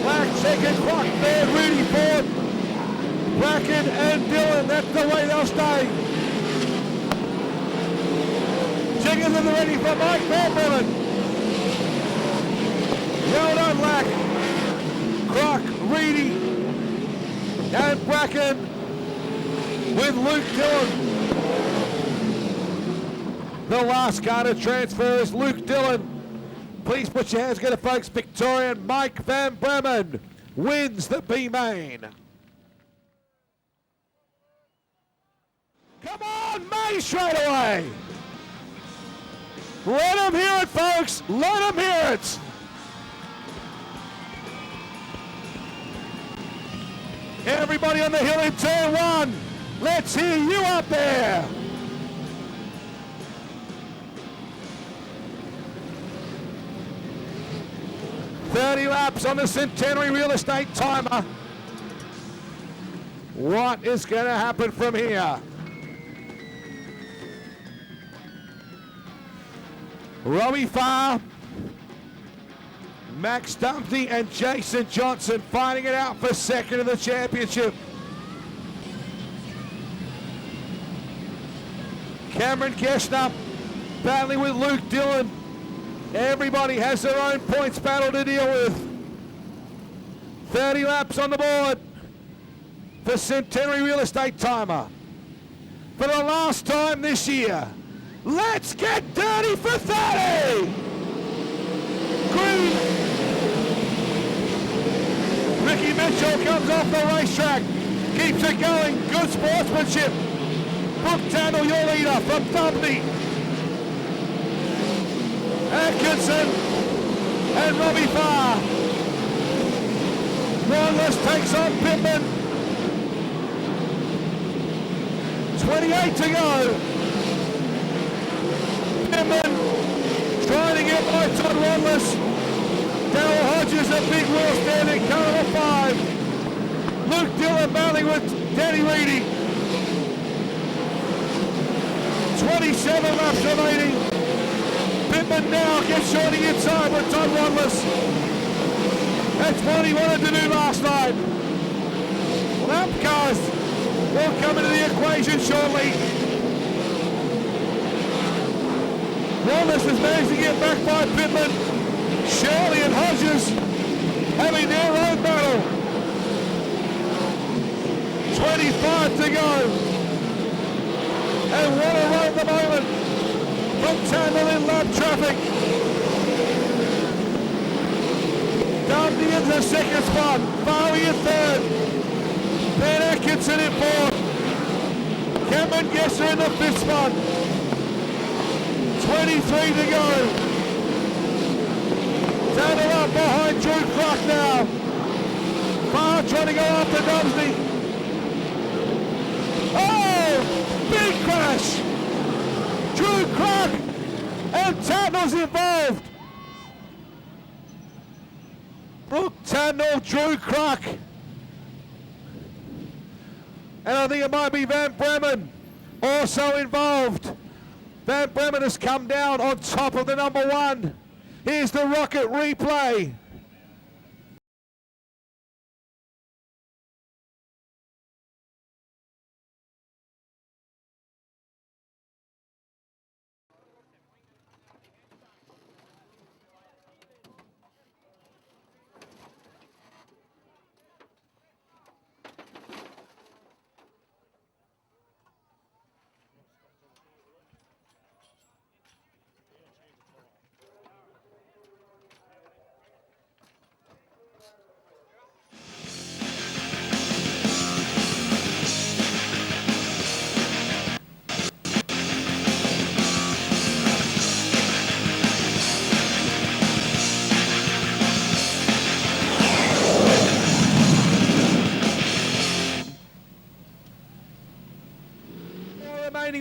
Black 2nd, Croc 3rd, Reedy 4th. Bracken and Dillon, that's the way they'll stay. Chickens are ready for Mike Van Bremen. Well done, Lack. Croc, Reedy, and Bracken with Luke Dillon. The last car to transfer is Luke Dillon. Please put your hands together, folks. Victorian Mike Van Bremen wins the B-Main. Come on, May straight away. Let them hear it, folks. Let them hear it. Everybody on the hill in turn 1. Let's hear you up there. "30 laps on the Centenary Real Estate timer. What is going to happen from here?" Robbie Farr, Max Dumpty, and Jason Johnson fighting it out for 2nd in the championship. Cameron Keshner battling with Luke Dillon. Everybody has their own points battle to deal with. 30 laps on the board for Centenary Real Estate timer. For the last time this year, let's get dirty for 30! Green Archerfield comes off the racetrack. Keeps it going. Good sportsmanship. Brooke Tannell, your leader from Mundey. Atkinson and Robbie Farr. Wanless takes on Pittman. 28 to go. Pittman trying to get by Todd Wanless. Darryl Hodges, a big wheel standing, car of 5. Luke Dillon battling with Danny Reedy. 27 laps remaining. Pittman now gets shorting inside with Todd Wanless. That's what he wanted to do last night. Lap cars will come into the equation shortly. Wanless has managed to get back by Pittman. Shirley and Hodges having their own battle. 25 to go. And what a run at the moment from Tannell in lap traffic. Dundee in the second spot. Bowie in third. Ben Atkinson in fourth. Cameron Gesser in the fifth spot. 23 to go. Tannell up behind Drew Clark now. Farr trying to go after Dumsney. Oh! Big crash! Drew Clark and Tannell's involved. Brooke Tannell, Drew Clark. And I think it might be Van Bremen also involved. Van Bremen has come down on top of the number 1. Here's the rocket replay.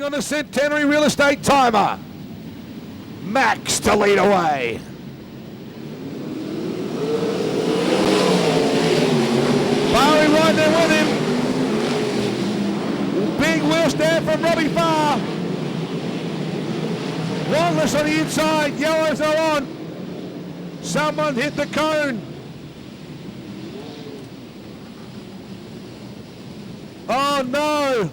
On the Centenary Real Estate timer. Max to lead away. Bowie right there with him. Big wheel stand from Robbie Farr. Wanless on the inside. Yellows are on. Someone hit the cone. Oh no.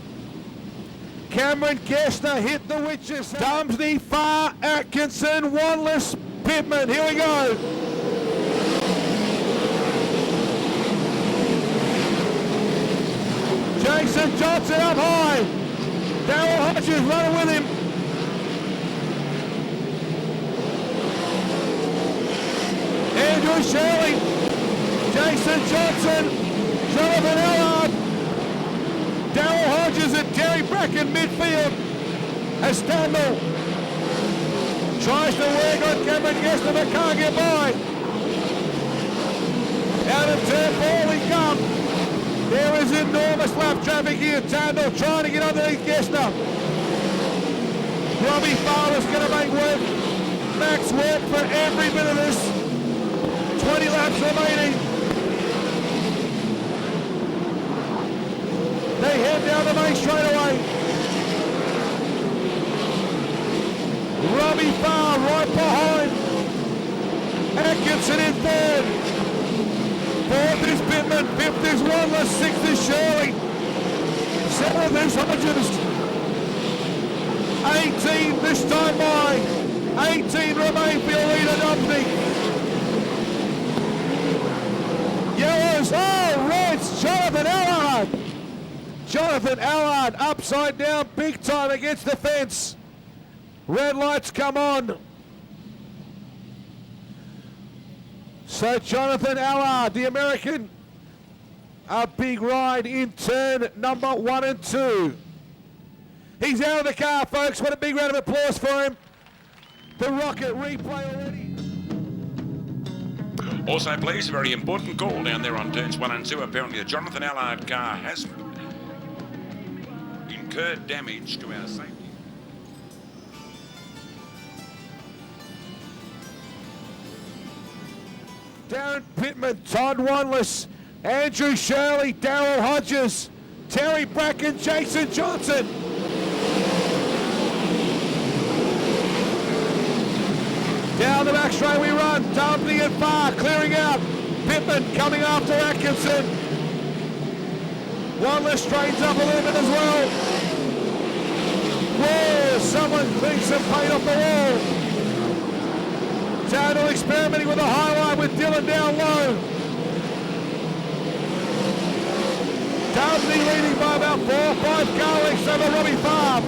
Cameron Gessner hit the witches. Dumsney, Farr, Atkinson, Wanless, Pittman. Here we go. Jason Johnson up high. Darryl Hodges running with him. Andrew Shirley, Jason Johnson, Jonathan Ellard. Darryl Hodges and Terry Bracken midfield as Tannell tries to work on Cameron Gessner but can't get by. Out of turn 4 he comes. There is enormous lap traffic here. Tannell trying to get underneath Gessner. Robbie Farr is going to make work. Max work for every bit of this. 20 laps remaining. They head down the main straightaway. Robbie Farr right behind. Atkinson in third. Fourth is Pittman. Fifth is Wanless. Sixth is Shirley. Seventh is Hodges. 18 this time by. 18 remain for your leader, Dumsney. Yellows. Oh, reds. Jonathan Ellard. Jonathan Ellard upside down big time against the fence. Red lights come on. So Jonathan Ellard, the American, a big ride in turn number 1 and 2. He's out of the car, folks. What a big round of applause for him. The rocket replay already. Also, please, a very important call down there on turns 1 and 2. Apparently, the Jonathan Allard car has incurred damage to our safety. Darren Pittman, Todd Wanless, Andrew Shirley, Darryl Hodges, Terry Bracken, Jason Johnson. Down the back straight we run, Dumpney and Farr clearing out. Pittman coming after Atkinson. Wanless straightens up a little bit as well. Whoa, someone cleans some paint off the wall. Daniel experimenting with a highlight with Dylan down low. Dumpney leading by about 4 or 5 car lengths over Robbie Farr.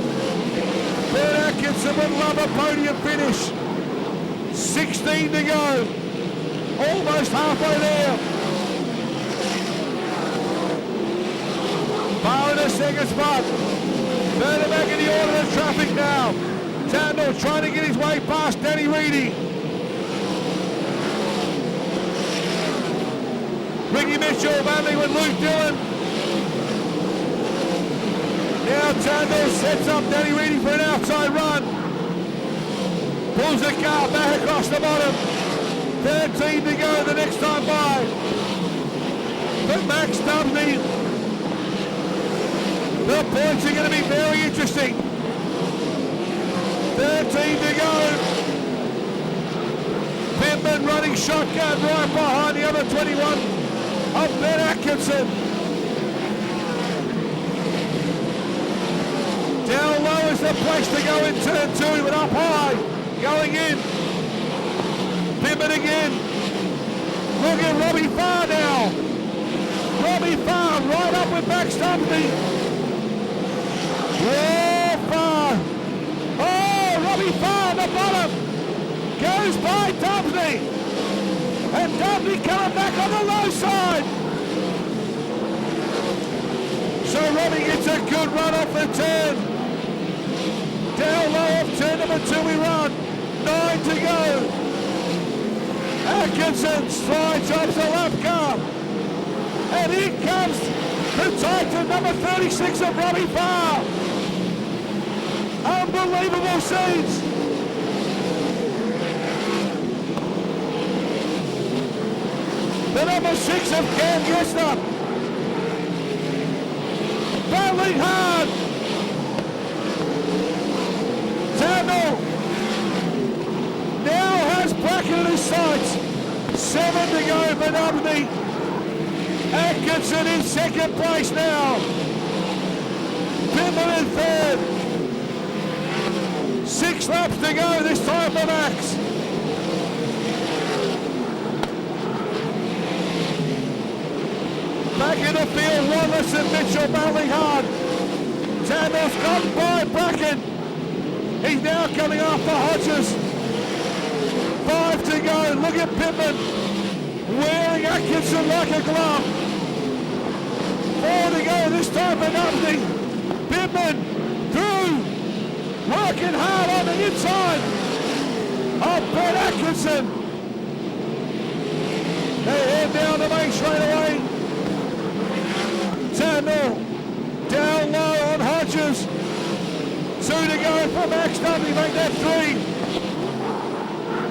Bert Atkinson would love a podium finish. 16 to go. Almost halfway there. Farr in the second spot. Further back in the order of traffic now. Tandle trying to get his way past Danny Reedy. Ricky Mitchell battling with Luke Dillon. Now Tandle sets up Danny Reedy for an outside run. Pulls the car back across the bottom. 13 to go the next time by. But Max Dumpney. The points are going to be very interesting. 13 to go. Pittman running shotgun right behind the other 21 of Ben Atkinson. Down low is the place to go in turn 2, but up high. Going in. Pittman again. Look at Robbie Farr now. Robbie Farr right up with Max Dumpney. Whoa, Farr. Oh, Robbie Farr on the bottom. Goes by Dumpney. And Dumpney coming back on the low side. So Robbie gets a good run off the turn. Down low off turn number 2 we run. 9 to go. Atkinson slides off the lap car. And in comes the Titan number 36 of Robbie Farr. Unbelievable scenes. The number 6 of Cam Gessner. Battling hard. Tandle now has Bracken in his sights. 7 to go for Dumpney. Atkinson in second place now. Pittman in third. 6 laps to go this time for Max. Back in the field, Wanless and Mitchell battling hard. Tandle's gone by Bracken. He's now coming after Hodges. 5 to go. Look at Pittman wearing Atkinson like a glove. 4 to go this time for Dumpney. Pittman through. Working hard on the inside of Ben Atkinson. They head down the main straightaway. Tandle down low on Hodges. 2 to go for Max Dumpney, make that 3.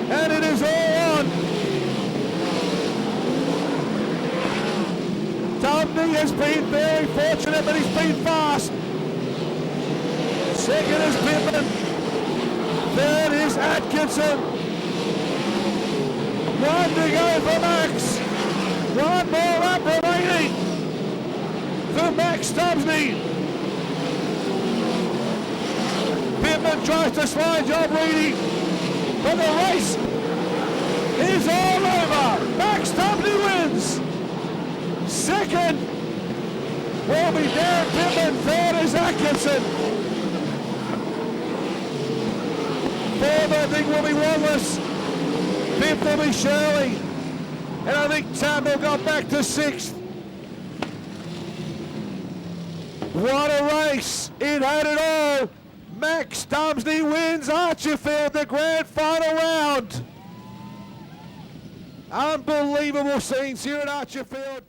And it is all on. Dumpney has been very fortunate, but he's been fast. Second is Pittman. Third is Atkinson. 1 to go for Max. 1 more lap remaining for Max Dumpney. Pittman tries to slide John Reedy, but the race is all over. Max Dumpney wins. Second will be Darren Pittman. Third is Atkinson. Fourth, I think, will be Wanless. Fifth will be Shirley. And I think Tandle got back to 6th. What a race! It had it all. Max Dumsney wins Archerfield, the grand final round. Unbelievable scenes here at Archerfield.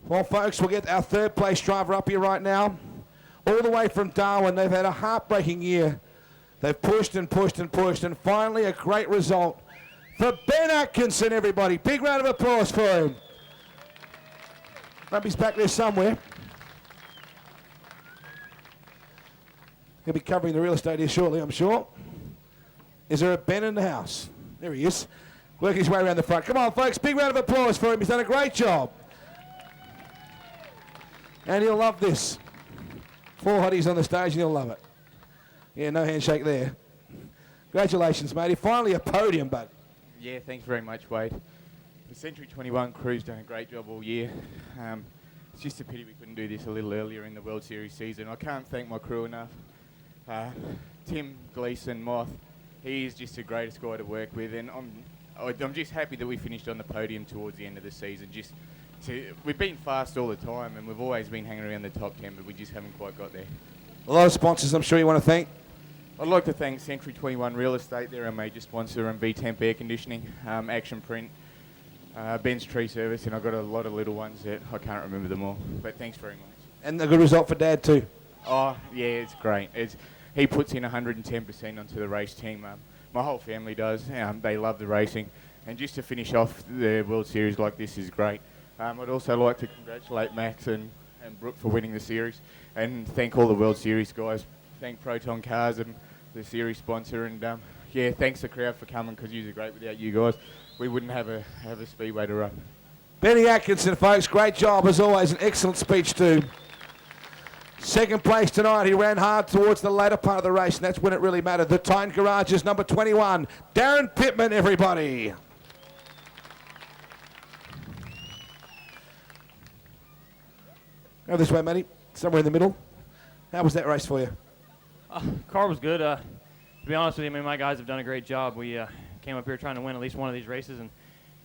Well, folks, we'll get our third place driver up here right now. All the way from Darwin, they've had a heartbreaking year. They've pushed and pushed and pushed, and finally a great result for Ben Atkinson, everybody. Big round of applause for him. Maybe he's back there somewhere. He'll be covering the real estate here shortly, I'm sure. Is there a Ben in the house? There he is. Working his way around the front. Come on, folks, big round of applause for him. He's done a great job. And he'll love this. 4 hotties on the stage and he'll love it. Yeah, no handshake there. Congratulations, matey. Finally a podium, bud. Yeah, thanks very much, Wade. The Century 21 crew's done a great job all year. It's just a pity we couldn't do this a little earlier in the World Series season. I can't thank my crew enough. Tim Gleeson, Moth, he is just the greatest guy to work with, and I'm just happy that we finished on the podium towards the end of the season. We've been fast all the time, and we've always been hanging around the top 10, but we just haven't quite got there. A lot of sponsors I'm sure you want to thank. I'd like to thank Century 21 Real Estate. They're a major sponsor, and V-Temp Air Conditioning, Action Print, Ben's Tree Service, and I've got a lot of little ones that I can't remember them all. But thanks very much. And a good result for Dad too. Oh, yeah, it's great. He puts in 110% onto the race team. My whole family does. They love the racing. And just to finish off the World Series like this is great. I'd also like to congratulate Max and Brooke for winning the series, and thank all the World Series guys. Thank Proton Cars and the series sponsor, and yeah, thanks the crowd for coming, because you are great. Without you guys, we wouldn't have a speedway to run. Benny Atkinson, folks, great job as always. An excellent speech too. Second place tonight. He ran hard towards the later part of the race, and that's when it really mattered. The Tyne Garages, number 21, Darren Pittman, everybody. Go this way, Matty. Somewhere in the middle. How was that race for you? Car was good. To be honest with you, my guys have done a great job. We came up here trying to win at least one of these races and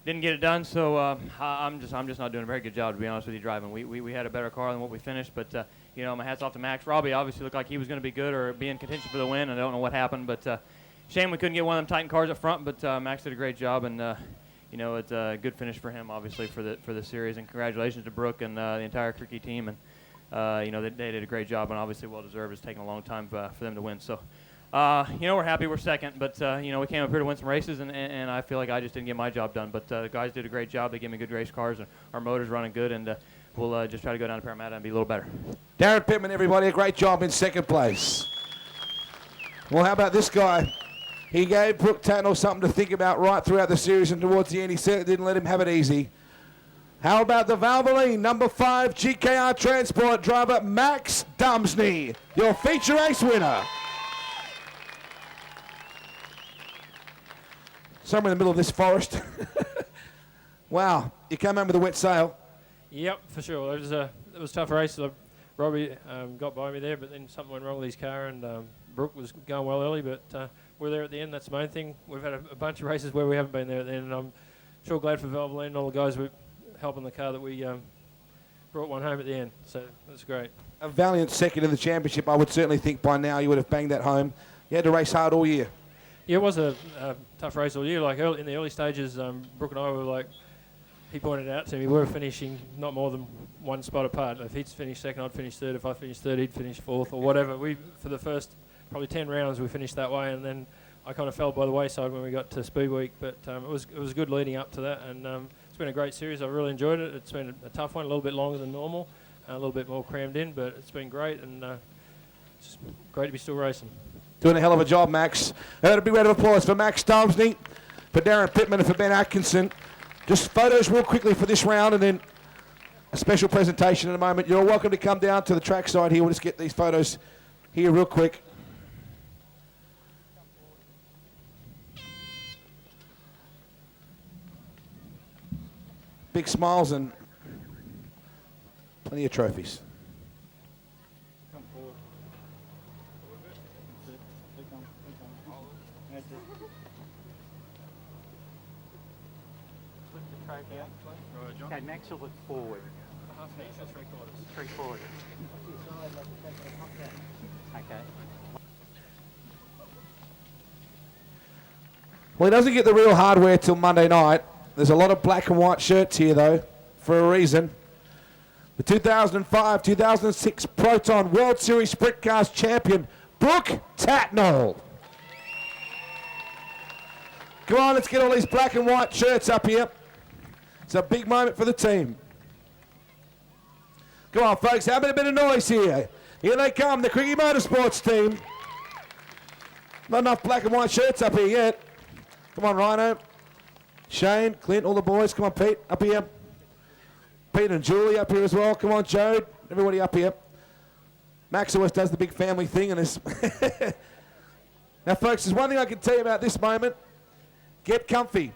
didn't get it done. So I'm just not doing a very good job, to be honest with you, driving. We had a better car than what we finished, but my hats off to Max. Robbie obviously looked like he was going to be good or be in contention for the win. I don't know what happened, but shame we couldn't get one of them Titan cars up front. But Max did a great job, and it's a good finish for him, obviously, for the series. And congratulations to Brooke and the entire Cricky team. And they did a great job, and obviously well deserved. It's taken a long time for them to win. So, we're happy we're second, but we came up here to win some races, and I feel like I just didn't get my job done. But the guys did a great job. They gave me good race cars, and our motor's running good, and we'll just try to go down to Parramatta and be a little better. Darren Pittman, everybody, a great job in second place. Well, how about this guy? He gave Brooke Tatnell something to think about right throughout the series, and towards the end, he certainly didn't let him have it easy. How about the Valvoline, number 5, GKR Transport driver, Max Dumsney, your feature race winner. Somewhere in the middle of this forest. Wow, you came home with a wet sail. Yep, for sure. It was a tough race. Robbie got by me there, but then something went wrong with his car, and Brooke was going well early, but we're there at the end. That's the main thing. We've had a bunch of races where we haven't been there at the end, and I'm sure glad for Valvoline and all the guys who helping the car that we brought one home at the end. So that's great. A valiant second in the championship. I would certainly think by now you would have banged that home. You had to race hard all year. Yeah, it was a tough race all year. Like in the early stages, Brooke and I were like, he pointed out to me, we were finishing not more than one spot apart. If he'd finished second, I'd finish third. If I finished third, he'd finish fourth or whatever. For the first probably 10 rounds, we finished that way, and then I kind of fell by the wayside when we got to Speed Week. But it was good leading up to that, and it's been a great series. I've really enjoyed it. It's been a tough one, a little bit longer than normal, a little bit more crammed in, but it's been great, and it's just great to be still racing. Doing a hell of a job, Max. A big round of applause for Max Dumsney, for Darren Pittman, and for Ben Atkinson. Just photos real quickly for this round, and then a special presentation in a moment. You're welcome to come down to the trackside here. We'll just get these photos here real quick. Big smiles and plenty of trophies. Come forward. flip the track out. Right, John. Okay, Max will look forward. Half an inch or 3/4. 3/4. Okay. Well, he doesn't get the real hardware till Monday night. There's a lot of black and white shirts here, though, for a reason. The 2005-2006 Proton World Series Sprintcars champion, Brooke Tatnall. Come on, let's get all these black and white shirts up here. It's a big moment for the team. Come on, folks, have a bit of noise here. Here they come, the Cricket Motorsports team. Not enough black and white shirts up here yet. Come on, Rhino. Shane, Clint, all the boys. Come on, Pete, up here. Pete and Julie up here as well. Come on, Jode. Everybody up here. Max always does the big family thing. And now, folks, there's one thing I can tell you about this moment. Get comfy.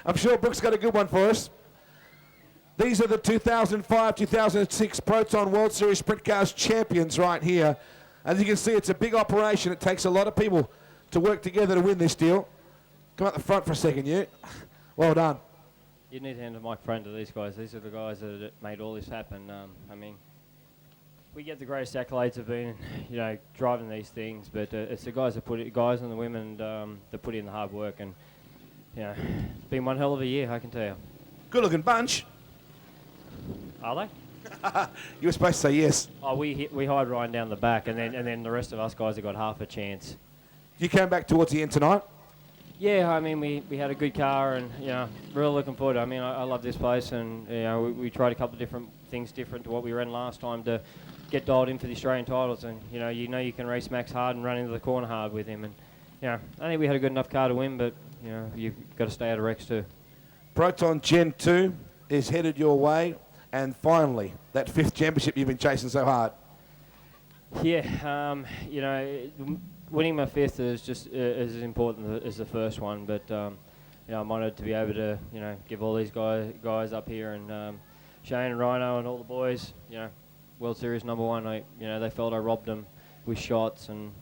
I'm sure Brooke's got a good one for us. These are the 2005-2006 Proton World Series Sprint Cars champions right here. As you can see, it's a big operation. It takes a lot of people to work together to win this deal. Come up the front for a second, you. Well done. You need to hand the microphone to these guys. These are the guys that made all this happen. I mean, we get the greatest accolades of being, driving these things, but it's the guys that guys and the women that put in the hard work, and it's been one hell of a year, I can tell you. Good-looking bunch. Are they? You were supposed to say yes. Oh, we hired Ryan down the back, and then the rest of us guys have got half a chance. You came back towards the end tonight. Yeah, I mean, we had a good car, and really looking forward to it. I mean, I love this place, and we tried a couple of different things different to what we ran last time to get dialed in for the Australian titles, and you can race Max hard and run into the corner hard with him, and I think we had a good enough car to win, but you've got to stay out of wrecks too. Proton Gen 2 is headed your way, and finally that 5th championship you've been chasing so hard. Yeah, winning my 5th is just as important as the first one, but I'm honoured to be able to give all these guys up here, and Shane and Rhino and all the boys, World Series #1. They felt I robbed them with shots, and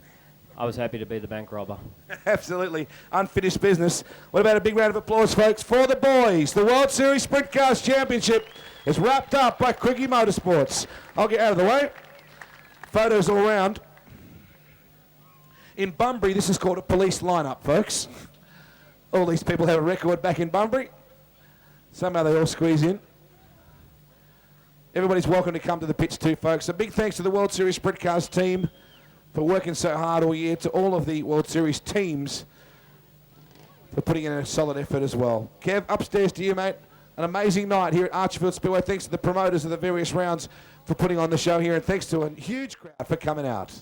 I was happy to be the bank robber. Absolutely unfinished business. What about a big round of applause, folks, for the boys? The World Series Sprint Cars Championship is wrapped up by Cricket Motorsports. I'll get out of the way. Photos all around. In Bamberry, this is called a police lineup, folks. All these people have a record back in Bamberry. Somehow they all squeeze in. Everybody's welcome to come to the pitch too, folks. A big thanks to the World Series Sprint Cars team for working so hard all year, to all of the World Series teams for putting in a solid effort as well. Kev, upstairs to you, mate. An amazing night here at Archerfield Speedway. Thanks to the promoters of the various rounds for putting on the show here, and thanks to a huge crowd for coming out.